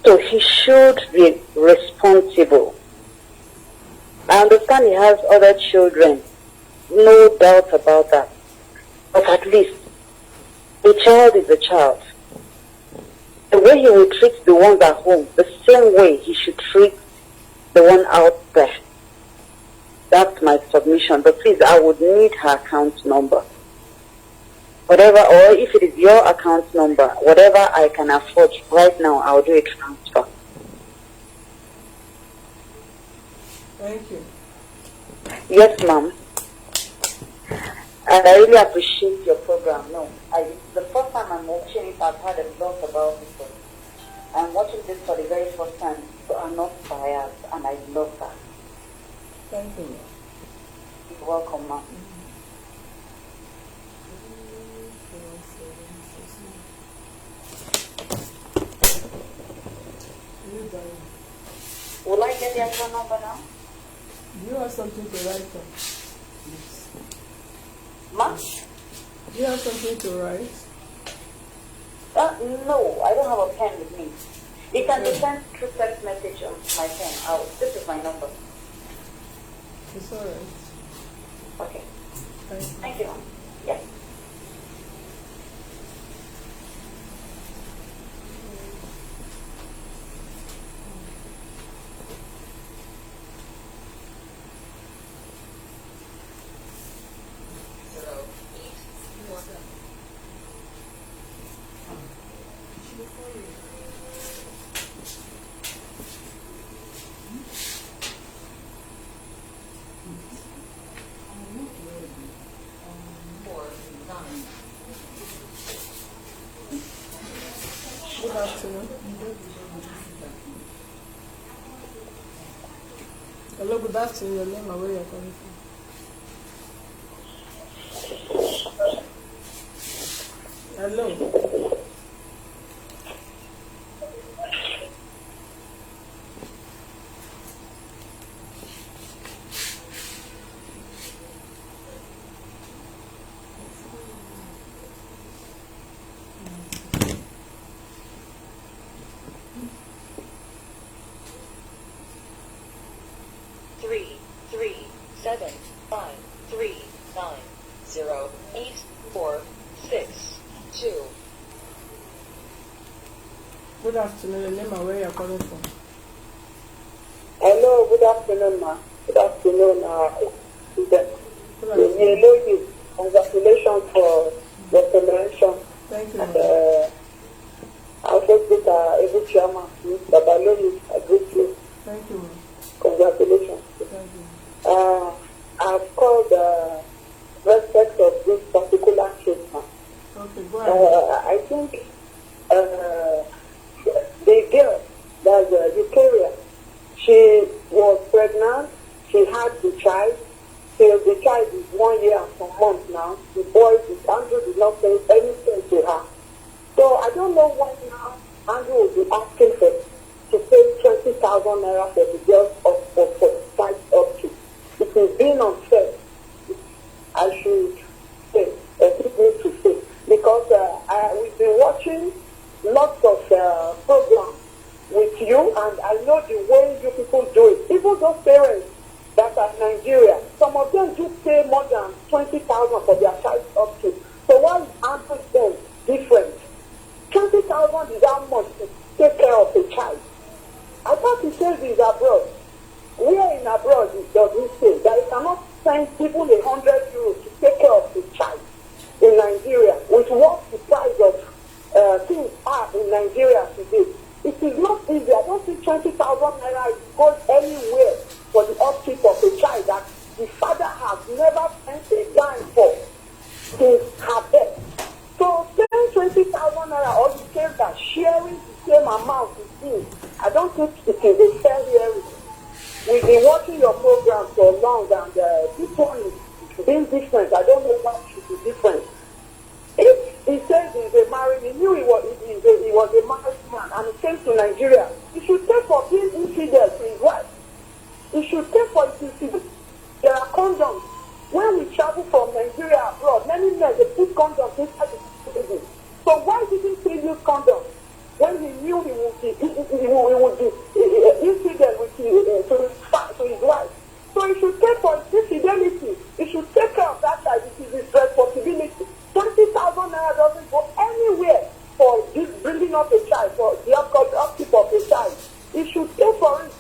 So he should be responsible. I understand he has other children, no doubt about that. But at least a child is a child. The way he will treat the ones at home, the same way he should treat the one out there. That's my submission. But please, I would need her account number. Whatever, or if it is your account number, whatever I can afford right now, I'll do a transfer. Thank you. Yes, ma'am. And I really appreciate your program. No, the first time I'm watching it, I've heard a lot about it. But I'm watching this for the very first time, so I'm not biased, and I love that. Thank you. You're welcome, ma'am. Will I get the account number now? Do you have something to write on? Ma'am? Do you have something to write? No, I don't have a pen with me. You can be sent through text message on my pen. This is my number. It's all right. Okay. Thank you. Thank you. Yeah. Good afternoon. Hello, good afternoon. Your name and where you're coming from? Hello. Three, 7, 5, 3, 9, 0, 8, 4, 6, 2. Good afternoon. Your name and where you're calling from? Hello, good afternoon, ma. Good afternoon, student. Good afternoon. Hello, you. Congratulations for your promotion. Thank you, And ma'am. I'll just get Eucherua, Babaloni, I greet you. Thank you, ma'am. Congratulations. Thank you. I've called respect of this particular case, ma. Okay, go ahead. I think the girl, that's Eucherua, she was pregnant, she had the child, till the child is 1 year and some months now. The boy, Andrew, did not say anything to her. So I don't know why now Andrew will be asking her to pay 20,000 naira for the girl of 45 up to. It is being unfair. I should say, people to say, because we've been watching lots of programs with you, and I know the way you people do it. Even those parents that are in Nigeria, some of them do pay more than 20,000 for their child up to. So why is Andrew then different? 20,000 is how much to take care of a child. I thought he says he's abroad. Where in abroad does he say that he cannot send people 100 euros to take care of his child in Nigeria, with what the price of things are in Nigeria today? It is not easy. I don't think 20,000 naira goes anywhere for the upkeep of a child that the father has never spent a dime for since her death. So paying 20,000 naira or the case that sharing the same amount with him, I don't think it is a fair hearing. We've been watching your program for long, and this one is being different. I don't know why it should be different. If he says he's a married, he knew he was a married man, and he came to Nigeria, he should pay for being infidel to his wife. He should pay for his infidelity. There are condoms. When we travel from Nigeria abroad, many men, they put condoms inside the baby. So why didn't he use condoms when he knew he would be infidel to his wife? So he should pay for his infidelity. He should take care of that child. It is his responsibility. 20,000 naira doesn't go anywhere for bringing up a child, for the upkeep of a child. He should pay for it.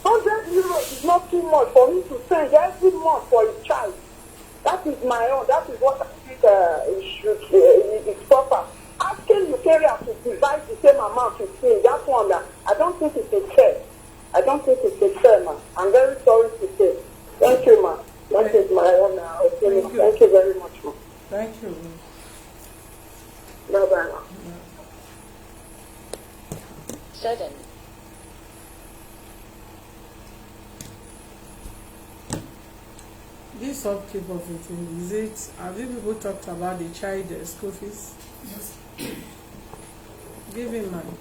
100 euros is not too much for him to spend every month for his child. That is my own. That is what I think it's proper. Asking Eucherua to divide the same amount with him, that's one that I don't think it is fair. I don't think it is fair, ma. I'm very sorry to say. Thank you, ma. That is my own opinion. Thank you very much, ma. Thank you. Bye-bye, ma. 7, This upkeep of it, is it, have you people talked about the child school fees? Yes. Give him mine.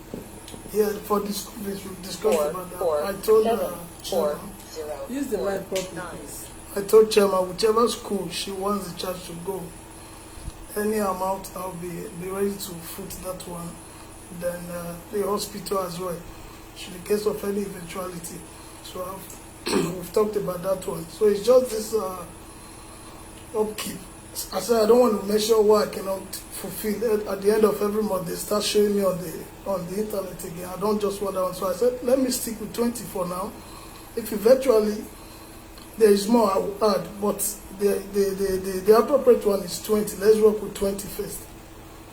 Yeah, for the school fees, we discussed 4, about that. 4, I told 7, 4, Chairman, 0, Use the 4, mic properly, 9. please. I told Chairman, whichever school she wants the child to go, any amount, I'll be ready to foot that one. Then the hospital as well, in the case of any eventuality. So we've talked about that one. So it's just this upkeep. I said I don't want to measure what I cannot fulfill. At the end of every month, they start showing me on the internet again. I don't just want that one. So I said, let me stick with 20 for now. If eventually there is more, I will add. But the appropriate one is 20. Let's work with 20 first.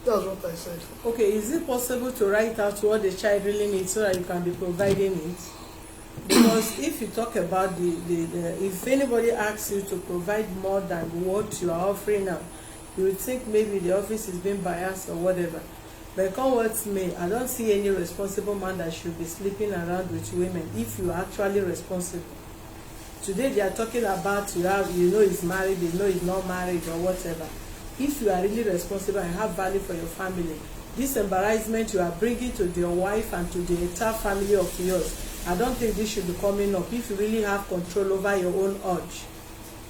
That's what I said. Okay, is it possible to write out what the child really needs so that you can be providing it? Because if you talk about if anybody asks you to provide more than what you are offering now, you would think maybe the office is being biased or whatever. But come what may, I don't see any responsible man that should be sleeping around with women if you are actually responsible. Today they are talking about you know he's married, you know he's not married or whatever. If you are really responsible and have value for your family, this embarrassment you are bringing to your wife and to the entire family of yours, I don't think this should be coming up if you really have control over your own urge.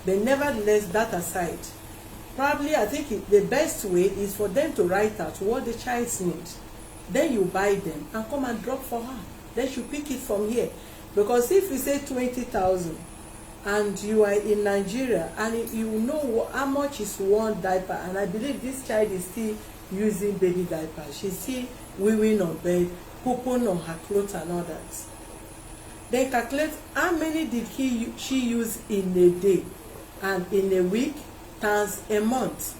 But nevertheless, that aside, probably I think the best way is for them to write out what the child needs. Then you buy them and come and drop for her. Then she pick it from here. Because if you say 20,000 and you are in Nigeria and you know how much is one diaper, and I believe this child is still using baby diaper. She's still wearing on bed, pooping on her clothes and all that. Then calculate how many did she use in a day and in a week times a month.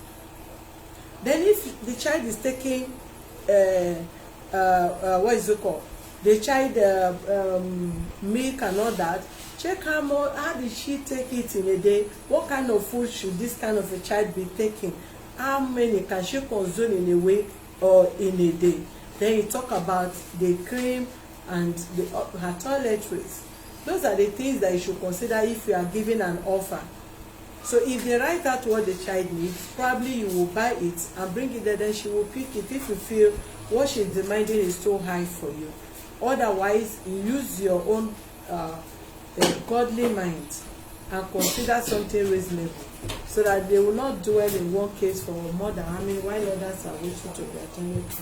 Then if the child is taking what is it called? The child milk and all that, check how did she take it in a day? What kind of food should this kind of a child be taking? How many can she consume in a week or in a day? Then you talk about the cream and her toiletries. Those are the things that you should consider if you are giving an offer. So if they write out what the child needs, probably you will buy it and bring it there, then she will pick it if you feel what she's demanding is too high for you. Otherwise, use your own godly mind and consider something reasonable so that they will not dwell in one case for more than how many, while others are waiting to be attended to.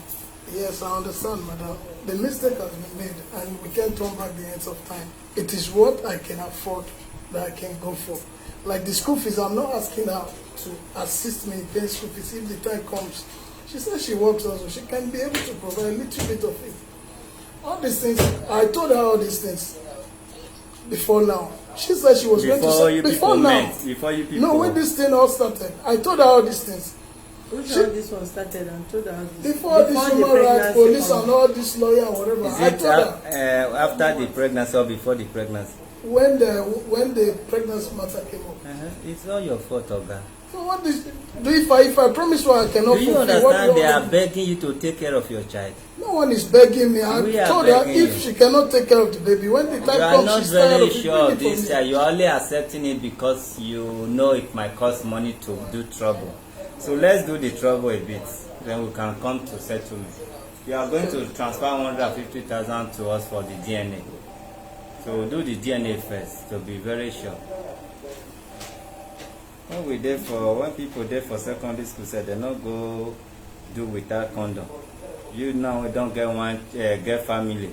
Yes, I understand, madam. The mistake has been made and we can't turn back the hands of time. It is what I can afford that I can go for. Like the school fees, I'm not asking her to assist me in paying school fees. If the time comes, she says she works also. She can be able to provide a little bit of it. All these things, I told her all these things before now. She said she was going to say, before now. Before you people. No, when this thing all started, I told her all these things. Which one this one started and told her this? Before this human rights police and all this lawyer and whatever. Is I it told her. after the pregnancy or before the pregnancy? When the pregnancy matter came up. It's all your fault, Oga. So what is if I promise you I cannot Do you fulfill, understand what they are begging you to take care of your child? No one is begging me. I We are told her begging if you. she cannot take care of the baby, when the You time are comes, not she's tired very of it. sure Bring of it for this me. child. You're only accepting it because you know it might cost money to do trouble. So let's do the trouble a bit. Then we can come to settlement. You are going to transfer 150,000 to us for the DNA. So we'll do the DNA first to be very sure. When people there for secondary school said they not go do without condom. You now don't get one get family.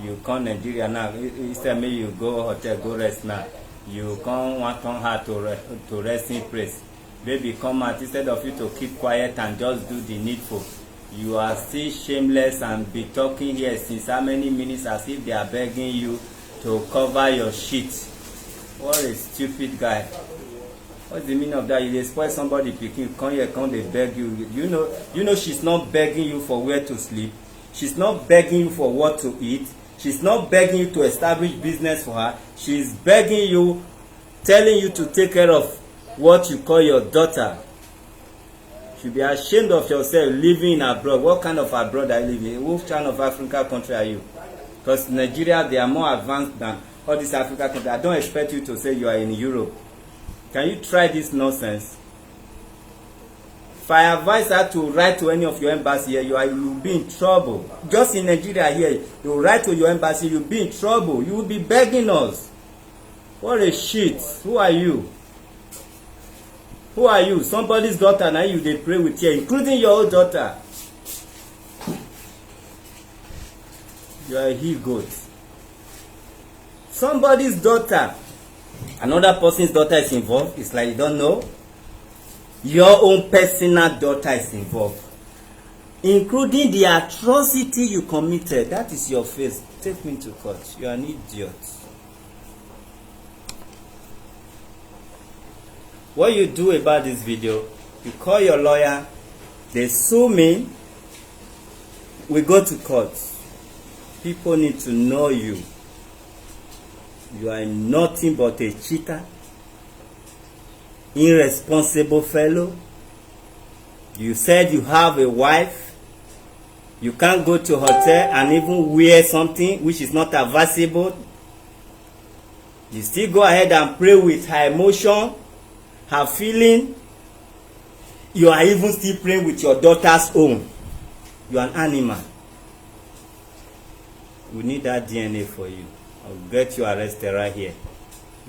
You come Nigeria now. Instead maybe you go hotel go rest now. You come one turn hard to resting place. Baby come out instead of you to keep quiet and just do the needful. You are still shameless and be talking here since how many minutes as if they are begging you to cover your shit. What a stupid guy. What's the meaning of that? You spoil somebody picking, come here, come they beg you. You know she's not begging you for where to sleep. She's not begging you for what to eat. She's not begging you to establish business for her. She's begging you, telling you to take care of what you call your daughter. You should be ashamed of yourself living in abroad. What kind of abroad are you living in? Which kind of African country are you? Because Nigeria, they are more advanced than all these African countries. I don't expect you to say you are in Europe. Can you try this nonsense? If I advise her to write to any of your embassy here, you will be in trouble. Just in Nigeria here, you write to your embassy, you'll be in trouble. You will be begging us. What a shit. Who are you? Who are you? Somebody's daughter. Now you dey pray with here, including your own daughter. You are a he-goat. Somebody's daughter, another person's daughter is involved. It's like you don't know. Your own personal daughter is involved, including the atrocity you committed. That is your face. Take me to court. You are an idiot. What you do about this video, you call your lawyer, they sue me, we go to court. People need to know you. You are nothing but a cheater, irresponsible fellow. You said you have a wife. You can't go to a hotel and even wear something which is not advisable. You still go ahead and pray with her emotion, her feeling. You are even still praying with your daughter's own. You are an animal. We need that DNA for you. I'll get you arrested right here.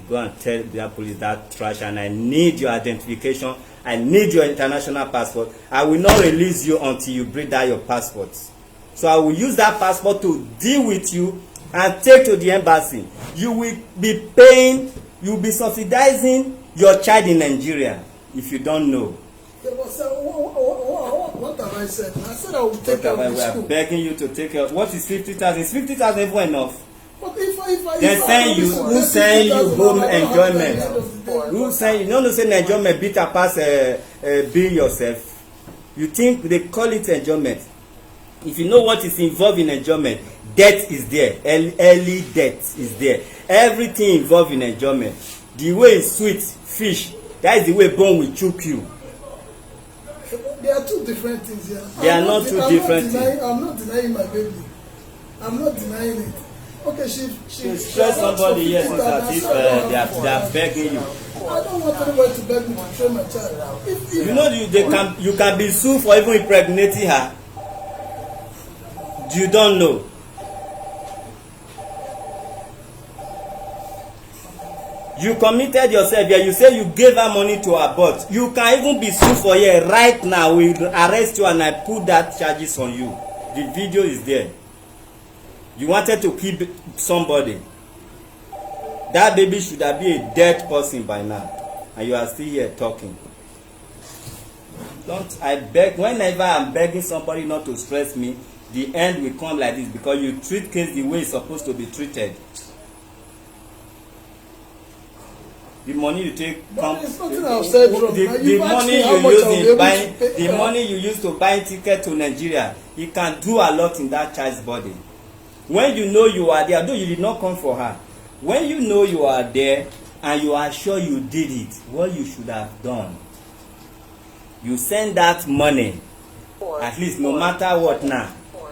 Go and tell the police that trash, and I need your identification. I need your international passport. I will not release you until you bring out your passport. So I will use that passport to deal with you and take to the embassy. You will be paying, you will be subsidizing your child in Nigeria if you don't know. Yeah, but sir, what have I said? I said I will take care of the We are school. begging you to take care. What is 50,000? Is 50,000 even enough? But if They send you, who send you home enjoyment? Who send you? No, say enjoyment better pass being yourself. You think they call it enjoyment? If you know what is involved in enjoyment, death is there. Early death is there. Everything involved in enjoyment. The way it's sweet, fish, that is the way bone will choke you. There are two different things here. They are not two different things. I'm not denying my baby. I'm not denying it. Okay, she stress somebody yes, as if they are begging you. I don't want anybody to beg me to train my child. If You know you can be sued for even impregnating her. You don't know. You committed yourself here. You say you gave her money to abort. You can even be sued for here right now. We will arrest you and I put that charges on you. The video is there. You wanted to keep somebody. That baby should have been a dead person by now. And you are still here talking. Don't I beg, whenever I'm begging somebody not to stress me, the end will come like this because you treat case the way it's supposed to be treated. The money you take come, the money you use to buy ticket to Nigeria, you can do a lot in that child's body. When you know you are there, though you did not come for her, when you know you are there and you are sure you did it, what you should have done, you send that money, at least no matter what now,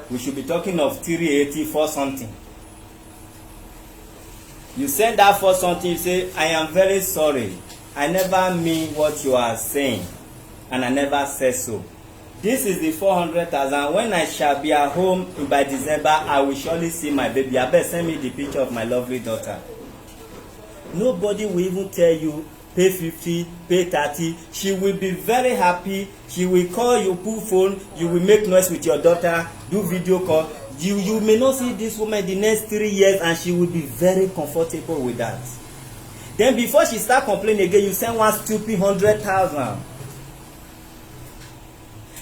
we should be talking of 380 for something. You send that for something, you say, I am very sorry. I never mean what you are saying. And I never said so. This is the 400,000. When I shall be at home by December, I will surely see my baby. I better send me the picture of my lovely daughter. Nobody will even tell you, pay 50, pay 30. She will be very happy. She will call you, pull phone. You will make noise with your daughter, do video call. You may not see this woman the next 3 years and she will be very comfortable with that. Then before she start complaining again, you send one stupid 100,000.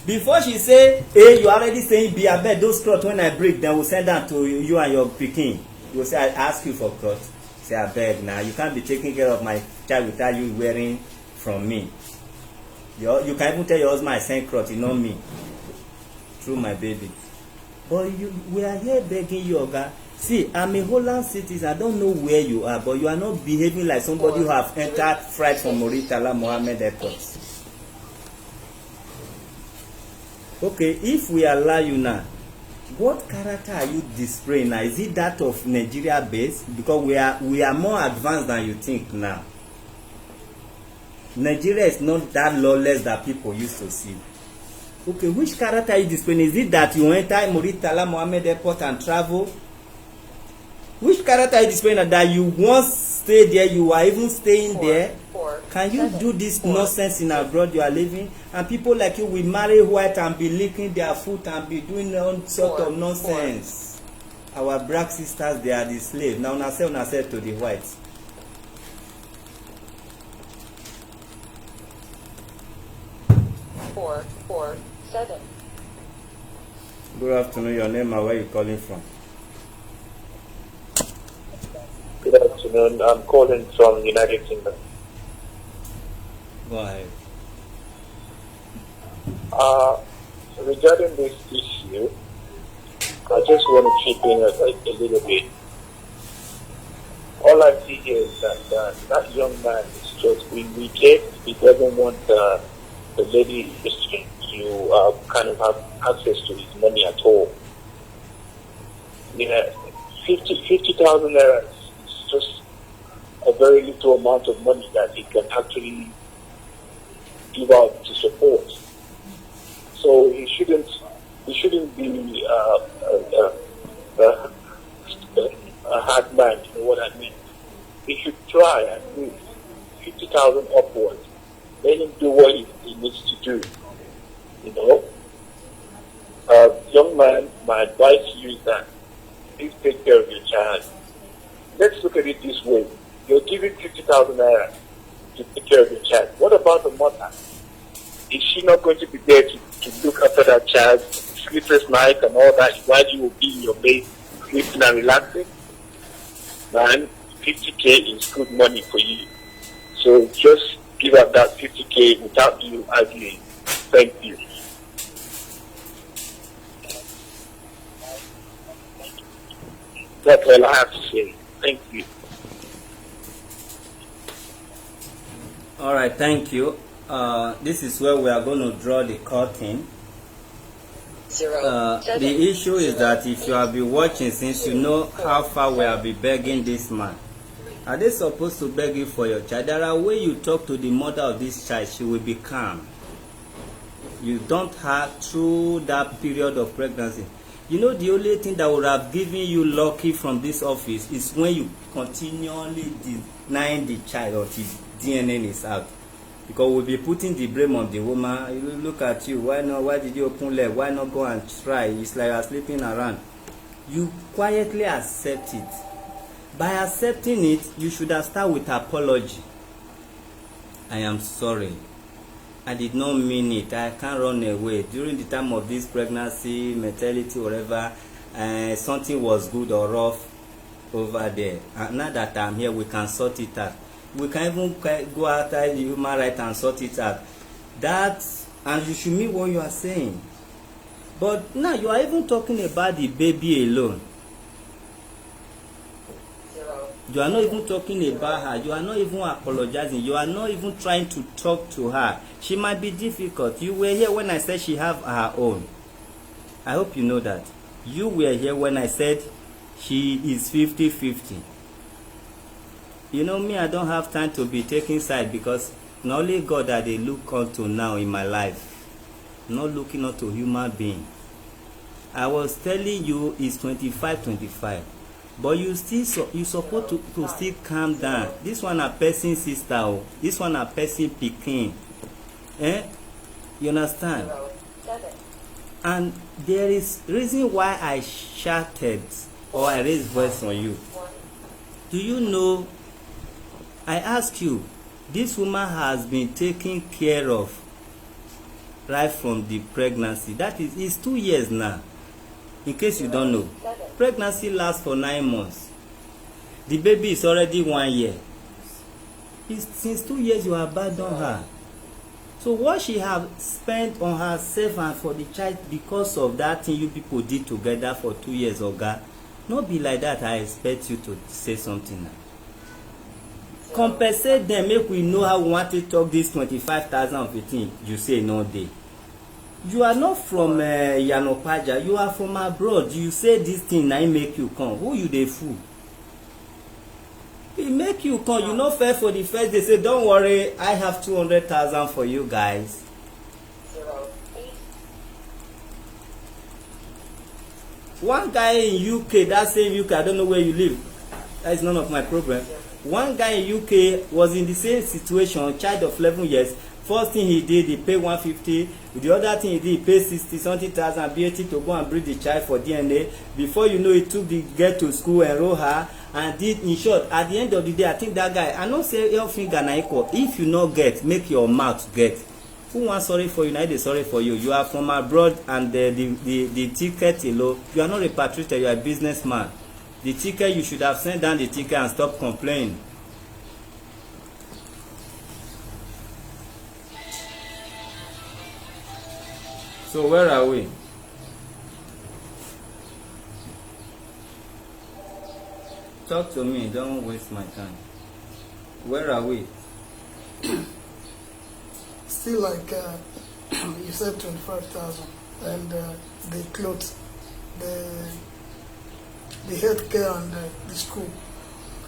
Before she say, hey, you already saying, be a bed, those clothes when I break, then we'll send them to you and your pikin. You will say, I ask you for clothes. Say, I beg now, you can't be taking care of my child without you wearing from me. You can even tell your husband I send clothes, you know me. Through my baby. But we are here begging you, Oga. See, I'm a Holland citizen. I don't know where you are, but you are not behaving like somebody who have entered fried from Murtala Mohammed Airport. Okay, if we allow you now, what character are you displaying now? Is it that of Nigeria base? Because we are more advanced than you think now. Nigeria is not that lawless that people used to see. Okay, which character are you displaying? Is it that you enter Murtala Mohammed Airport and travel? Which character are you displaying that you once stayed there, you are even staying there? Can you do this nonsense in abroad you are living? And people like you will marry white and be licking their foot and be doing all sort of nonsense. Our black sisters, they are the slaves. Now una say to the whites. 4, 4, 7. Good afternoon. Your name and where you calling from? Good afternoon. I'm calling from United Kingdom. Go ahead. Regarding this issue, I just want to chip in a little bit. All I see here is that young man is just being wicked. He doesn't want the lady to kind of have access to his money at all. Yeah, 50,000 naira is just a very little amount of money that he can actually give out to support. So he shouldn't be a hard man. You know what I mean? He should try and do 50,000 upwards. Let him do what he needs to do. You know, young man, my advice to you is that please take care of your child. Let's look at it this way: you're giving 50,000 naira to take care of your child. What about the mother? Is she not going to be there to look after that child, sleepless night and all that, while you will be in your bed, sleeping and relaxing? Man, 50K is good money for you. So just give up that 50K without you arguing. Thank you. That's all I have to say. Thank you. All right, thank you. This is where we are going to draw the curtain. The issue is that if you have been watching since, you know how far we have been begging this man. Are they supposed to beg you for your child? There are ways you talk to the mother of this child, she will be calm. You don't have through that period of pregnancy. You know, the only thing that would have given you lucky from this office is when you continually denying the child until DNA is out. Because we'll be putting the blame on the woman. You look at you, why not? Why did you open leg? Why not go and try? It's like you're sleeping around. You quietly accept it. By accepting it, you should have started with apology. I am sorry. I did not mean it. I can't run away. During the time of this pregnancy, maternity, whatever, something was good or rough over there. And now that I'm here, we can sort it out. We can even go outside the human right and sort it out. And you should mean what you are saying. But now you are even talking about the baby alone. You are not even talking about her. You are not even apologizing. You are not even trying to talk to her. She might be difficult. You were here when I said she have her own. I hope you know that. You were here when I said she is 50-50. You know me, I don't have time to be taking side because not only God that they look unto now in my life. Not looking unto human being. I was telling you it's 25-25. But you supposed to still calm down. This one a person sister. Oh. This one a person pikin. You understand? And there is reason why I shouted or I raised voice on you. Do you know? I ask you, this woman has been taken care of right from the pregnancy. That is, it's 2 years now. In case you don't know, pregnancy lasts for 9 months. The baby is already 1 year. Since 2 years you abandoned her. So what she have spent on herself and for the child because of that thing you people did together for 2 years, Oga, not be like that. I expect you to say something now. Compensate them, make we know how we want to talk this 25,000 of the thing. You say no day. You are not from Yanopaja, you are from abroad. You say this thing now make you come. Who you the fool? It make you come. You not fair for the first. They say, don't worry, I have 200,000 for you guys. 08. One guy in UK, that same UK, I don't know where you live. That is none of my problem. One guy in UK was in the same situation, child of 11 years. First thing he did, he paid 150. The other thing he did, he paid 60 something thousand BAT to go and breed the child for DNA. Before you know, he took the girl to school, enroll her, and did. In short, at the end of the day, I think that guy, I don't say your finger na equal. If you not get, make your mouth get. Who wants sorry for you? Now they sorry for you. You are from abroad, and the ticket alone. You are not a patriot. You are a businessman. The ticket, you should have sent down the ticket and stop complaining. So where are we? Talk to me, don't waste my time. Where are we? Still like you said 25,000, and the clothes, the healthcare, and the school.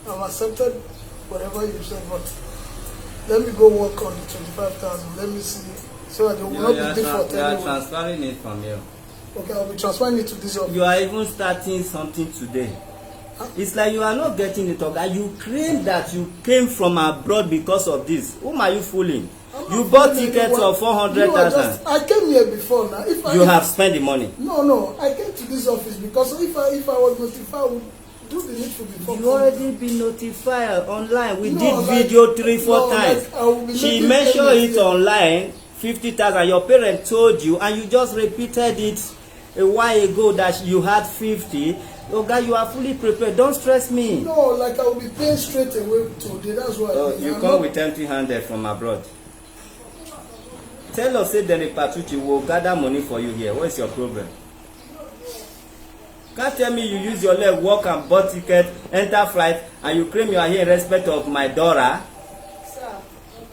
I've accepted whatever you said, but let me go work on the 25,000. Let me see, so that it will not be default. You are transferring it from here. Okay, I'll be transferring it to this office. You are even starting something today. It's like you are not getting it up. You claim that you came from abroad because of this. Whom are you fooling? You bought tickets of 400,000. I came here before now. You have spent the money. No. I came to this office because if I was notified, I would do the needful before. You already been notified online. We did video 3-4 times. She mentioned it online. 50,000. Your parents told you, and you just repeated it a while ago that you had 50. Oh God, you are fully prepared. Don't stress me. No, like I will be paying straight away today. That's why. Oh, you come with empty-handed from abroad. Tell us, say the repatriate will gather money for you here. What is your problem? Can't tell me you use your leg, walk and bought ticket, enter flight, and you claim you are here in respect of my daughter. Sir,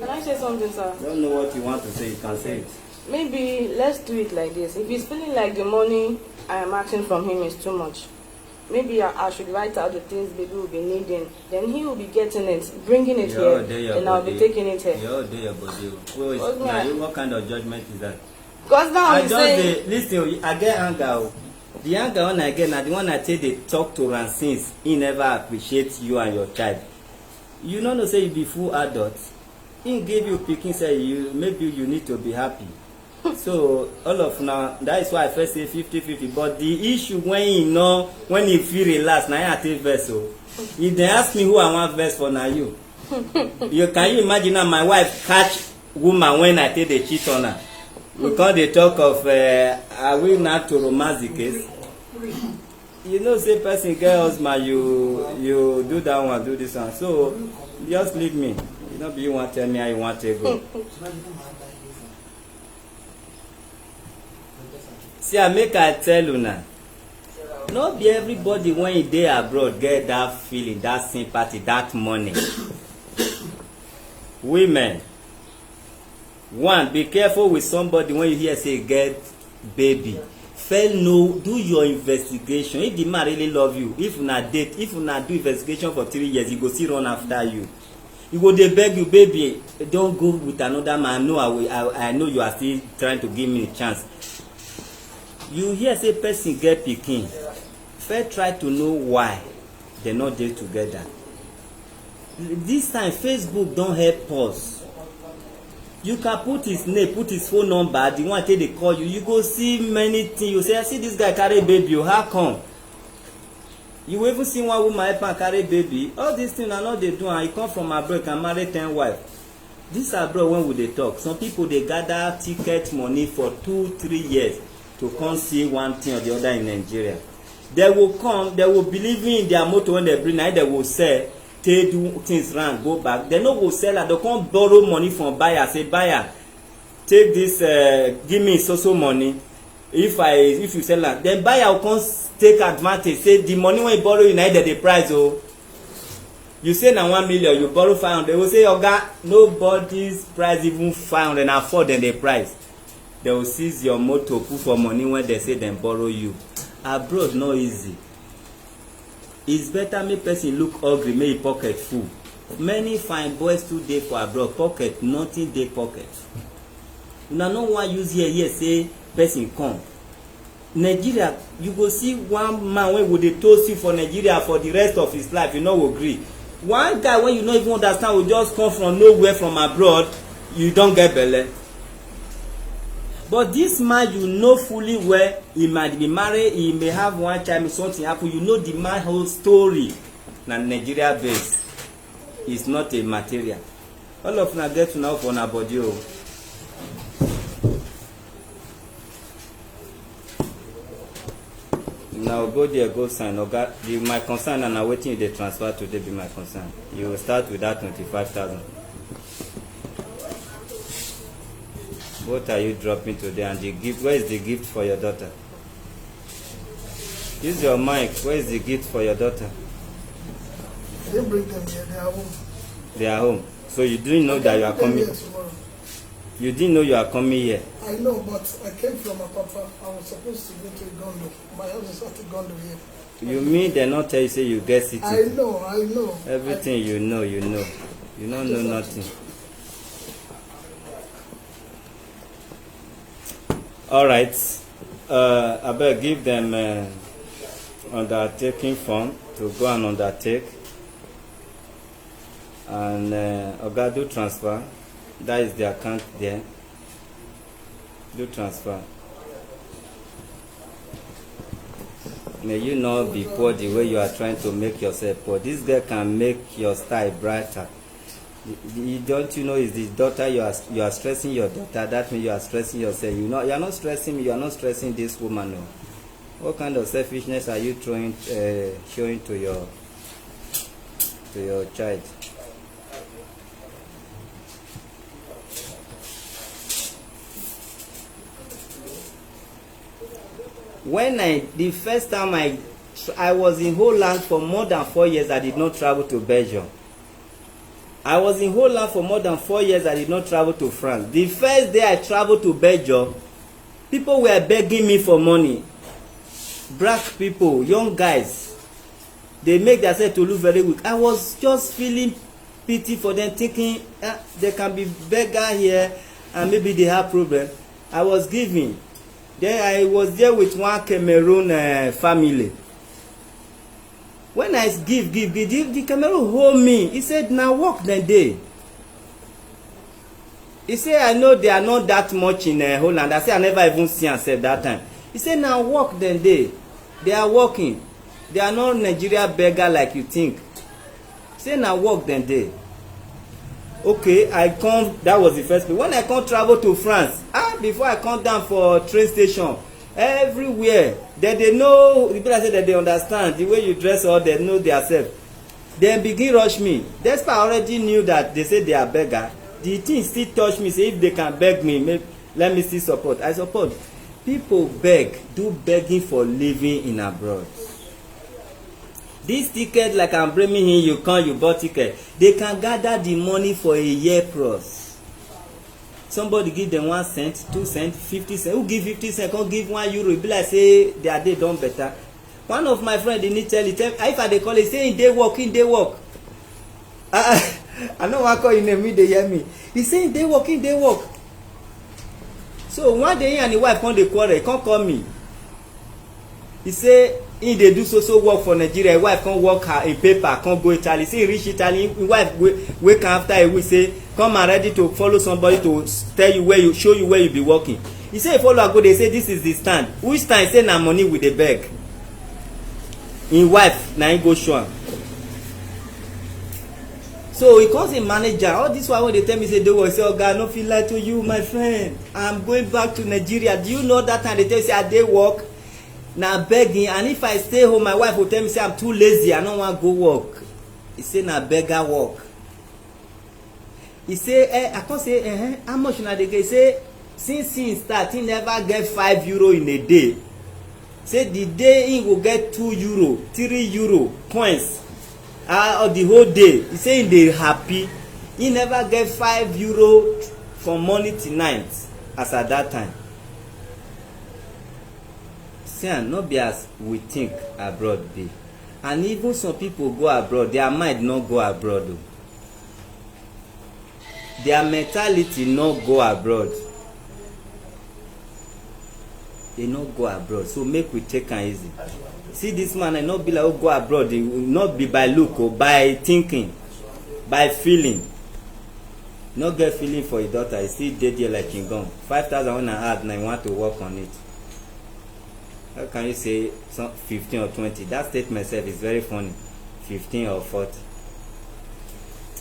can I say something, sir? Don't know what you want to say. You can say it. Maybe let's do it like this. If he's feeling like the money I am asking from him is too much, maybe I should write out the things baby will be needing. Then he will be getting it, bringing it here, and I'll be taking it here. You're there, your body. What kind of judgment is that? Because now I'm saying... Listen, I get anger. The anger one I get, now the one I tell they talk to and since he never appreciates you and your child. You know, say you be full adult. He gave you picking, say maybe you need to be happy. So all of now, that is why I first say 50-50. But the issue when he feel relaxed, now I take verse. So if they ask me who I want verse for, now you. Can you imagine now my wife catch woman when I take the cheat on her? We can't they talk of are we not to romance the case? You know, say person girls man, you do that one, do this one. So just leave me. You know, you want to tell me how you want to go. See, I make I tell you now. Not be everybody when you dey abroad get that feeling, that sympathy, that money. Women, one, be careful with somebody when you hear say get baby. Fail no, do your investigation. If the man really love you, if una date, if una do investigation for 3 years, he go still run after you. He go dey beg you, baby, don't go with another man. No, I know you are still trying to give me a chance. You hear say person get pikin, first try to know why they not dey together. This time Facebook don help us. You can put his name, put his phone number, the one take dey call you, you go see many things. You say, I see this guy carry baby, how come? You even see one woman help am carry baby. All these things are not dey do, and he come from abroad and marry 10 wives. This abroad when we dey talk, some people dey gather ticket money for 2-3 years to come see one thing or the other in Nigeria. They will come, they will believe in their motto when they bring, now they will sell, they do things wrong, go back. They no go sell, they come borrow money from buyer, say buyer, take this, give me so money. If you sell that, then buyer will come take advantage, say the money when you borrow you now the price. Oh, you say now 1 million, you borrow 500, they will say, Oga, nobody's price even 500 afford than the price. They will seize your motor, put for money when they say they borrow you. Abroad no easy. It's better make person look ugly, make pocket full. Many fine boys today for abroad, pocket nothing dey pocket. Una no wan use here say person come. Nigeria, you go see one man wey go dey toast you for Nigeria for the rest of his life, you no go gree. one guy when you no even understand will just come from nowhere from abroad, you don get belle. But this man, you know fully well, he might be married, he may have one child, something happen, you know the man whole story. Na Nigeria base is not a material. All of una get to know for una body o. Now go there, go sign. Oga, my concern and na wetin you dey transfer today be my concern. You will start with that 25,000. What are you dropping today? And the gift, where is the gift for your daughter? Use your mic. Where is the gift for your daughter? I didn't bring them here. They are home. They are home. So you didn't know that you are coming. You didn't know you are coming here. I know, but I came from Apapa. I was supposed to go to Gondo. My house is at Gondo here. You mean they not tell you say you get city? I know. Everything you know. You don't know nothing. All right. I better give them undertaking form to go and undertake. And Oga, do transfer. That is the account there. Do transfer. May you not be poor the way you are trying to make yourself poor. This girl can make your style brighter. Don't you know it's the daughter you are stressing your daughter? That means you are stressing yourself. You are not stressing me. You are not stressing this woman. No. What kind of selfishness are you showing to your child? When the first time I was in Holland for more than 4 years, I did not travel to Belgium. I was in Holland for more than 4 years, I did not travel to France. The first day I traveled to Belgium, people were begging me for money. Black people, young guys, they make themselves to look very weak. I was just feeling pity for them, thinking they can be beggar here and maybe they have problem. I was giving. Then I was there with one Cameroon family. When I give, the Cameroon hold me. He said, now walk the day. He said, I know they are not that much in Holland. I said, I never even see myself that time. He said, now walk the day. They are walking. They are not Nigeria beggar like you think. He said, now walk the day. Okay, I come, that was the first place. When I come travel to France, before I come down for train station, everywhere, they know, the people say that they understand, the way you dress or they know themselves. Then begin rush me. Despite I already knew that they say they are beggar, the thing still touch me, say if they can beg me, let me still support. I support. People beg, do begging for living in abroad. This ticket, like I'm bringing in, you come, you bought ticket. They can gather the money for a year plus. Somebody give them 1 cent, 2 cents, 50 cents. Who give 50 cents? Come give €1. It be like say their day done better. One of my friends didn't tell it. If I call it, say in day work. I know one call in the middle, they hear me. He say in day work. So one day he and the wife come dey quarrel, he come call me. He say he dey do so work for Nigeria, his wife come work her in paper, come go Italy. Say he reach Italy, his wife wake after a week, say come and ready to follow somebody to tell you where you show you where you be working. He say he follow her go, they say this is the stand. Which stand? He say na money with the bag. His wife na him go show am. So he calls him manager. All this while when they tell me say they will say, "Oga, no feel like to you, my friend. I'm going back to Nigeria." Do you know that time they tell you say I dey work? Na begging, and if I stay home, my wife will tell me say I'm too lazy, I don't want to go work. He say na beggar work. He say, I can't say, how much na dey get? He say since he start, he never get €5 in a day. Say the day he will get €2, €3 points. Or the whole day. He say he dey happy. He never get €5 from morning till night as at that time. See, not be as we think abroad be. And even some people go abroad, their mind not go abroad. Though. Their mentality not go abroad. they no go abroad, so make we take am easy. See this man, I no be like, oh, go abroad. It will not be by look or by thinking, by feeling. No get feeling for your daughter, you still dey there like him gone. 5,000 when I add, now you want to work on it. How can you say 15 or 20? That statement itself is very funny. 15 or 40.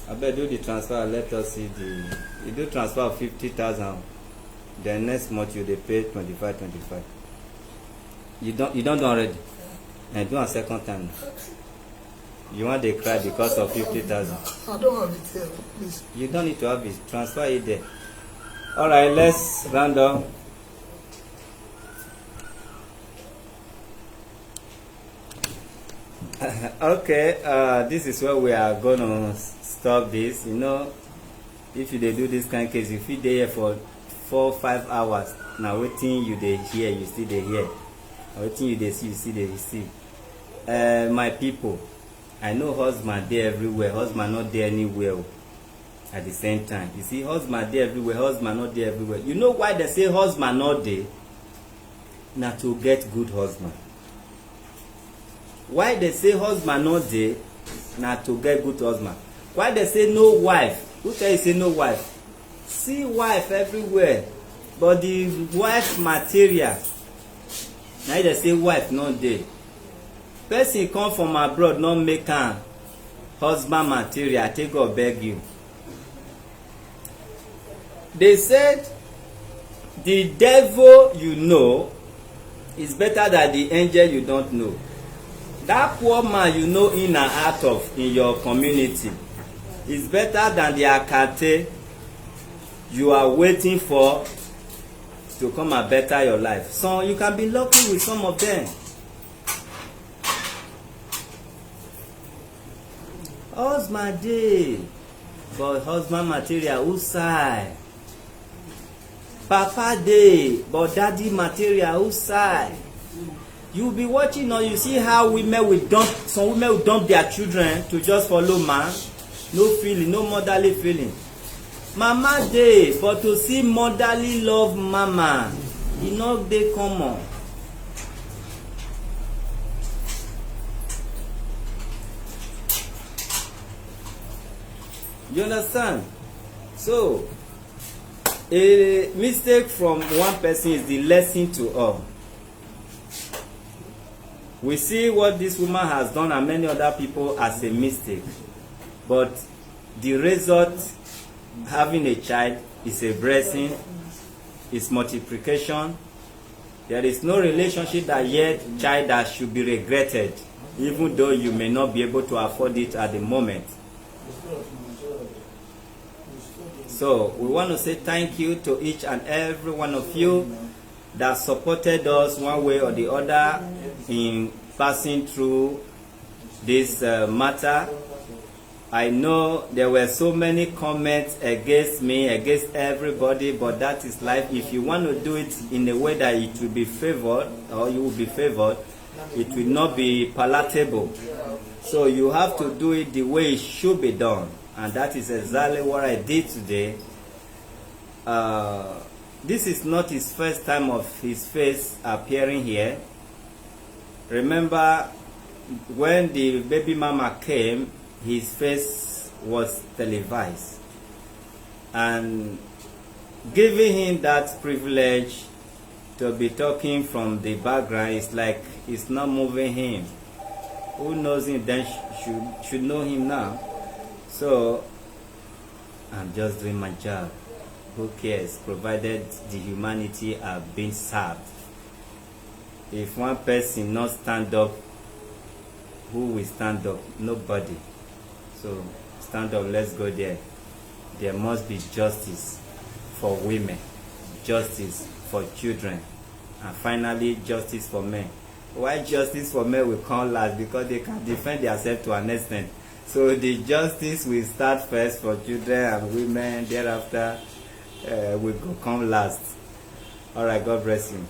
I better do the transfer. Let us see the. You do transfer of 50,000. Then next month you dey pay 25. You don't do already. And do a second time. You want to cry because of 50,000. I don't have it here, please. You don't need to have it. Transfer it there. All right, let's round up. Okay, this is where we are gonna stop this. You know, if you dey do this kind of case, you fit dey here for 4-5 hours. Now waiting you dey hear, you still dey hear. Waiting you dey see, you still dey see. My people, I know husband dey everywhere. Husband not dey anywhere at the same time. You see, husband dey everywhere. Husband not dey everywhere. You know why they say husband not dey? Na to get good husband. Why they say husband not dey? Na to get good husband. Why they say no wife? Who tell you say no wife? See wife everywhere, but the wife material. Now they say wife not dey. Person come from abroad, not make am husband material. I take God beg you. They said the devil you know is better than the angel you don't know. That poor man you know in and out of in your community is better than the akate you are waiting for to come and better your life. So you can be lucky with some of them. Husband dey, but husband material who side? Papa dey, but daddy material who side? You be watching or you see how women will dump, some women will dump their children to just follow man. No feeling, no motherly feeling. Mama dey, but to see motherly love mama, e no dey common. You understand? So, a mistake from one person is the lesson to all. We see what this woman has done and many other people as a mistake. But the result, having a child, is a blessing, is multiplication. There is no relationship that yet child that should be regretted, even though you may not be able to afford it at the moment. So we want to say thank you to each and every one of you that supported us one way or the other in passing through this matter. I know there were so many comments against me, against everybody, but that is life. If you want to do it in a way that it will be favored, or you will be favored, it will not be palatable. So you have to do it the way it should be done. And that is exactly what I did today. This is not his first time of his face appearing here. Remember, when the baby mama came, his face was televised. And giving him that privilege to be talking from the background is like it's not moving him. Who knows him then should know him now. So, I'm just doing my job. Who cares, provided the humanity are being served. If one person not stand up, who will stand up? Nobody. So, stand up, let's go there. There must be justice for women, justice for children, and finally, justice for men. Why justice for men will come last? Because they can defend themselves to an extent. So the justice will start first for children and women, thereafter will come last. All right, God bless you.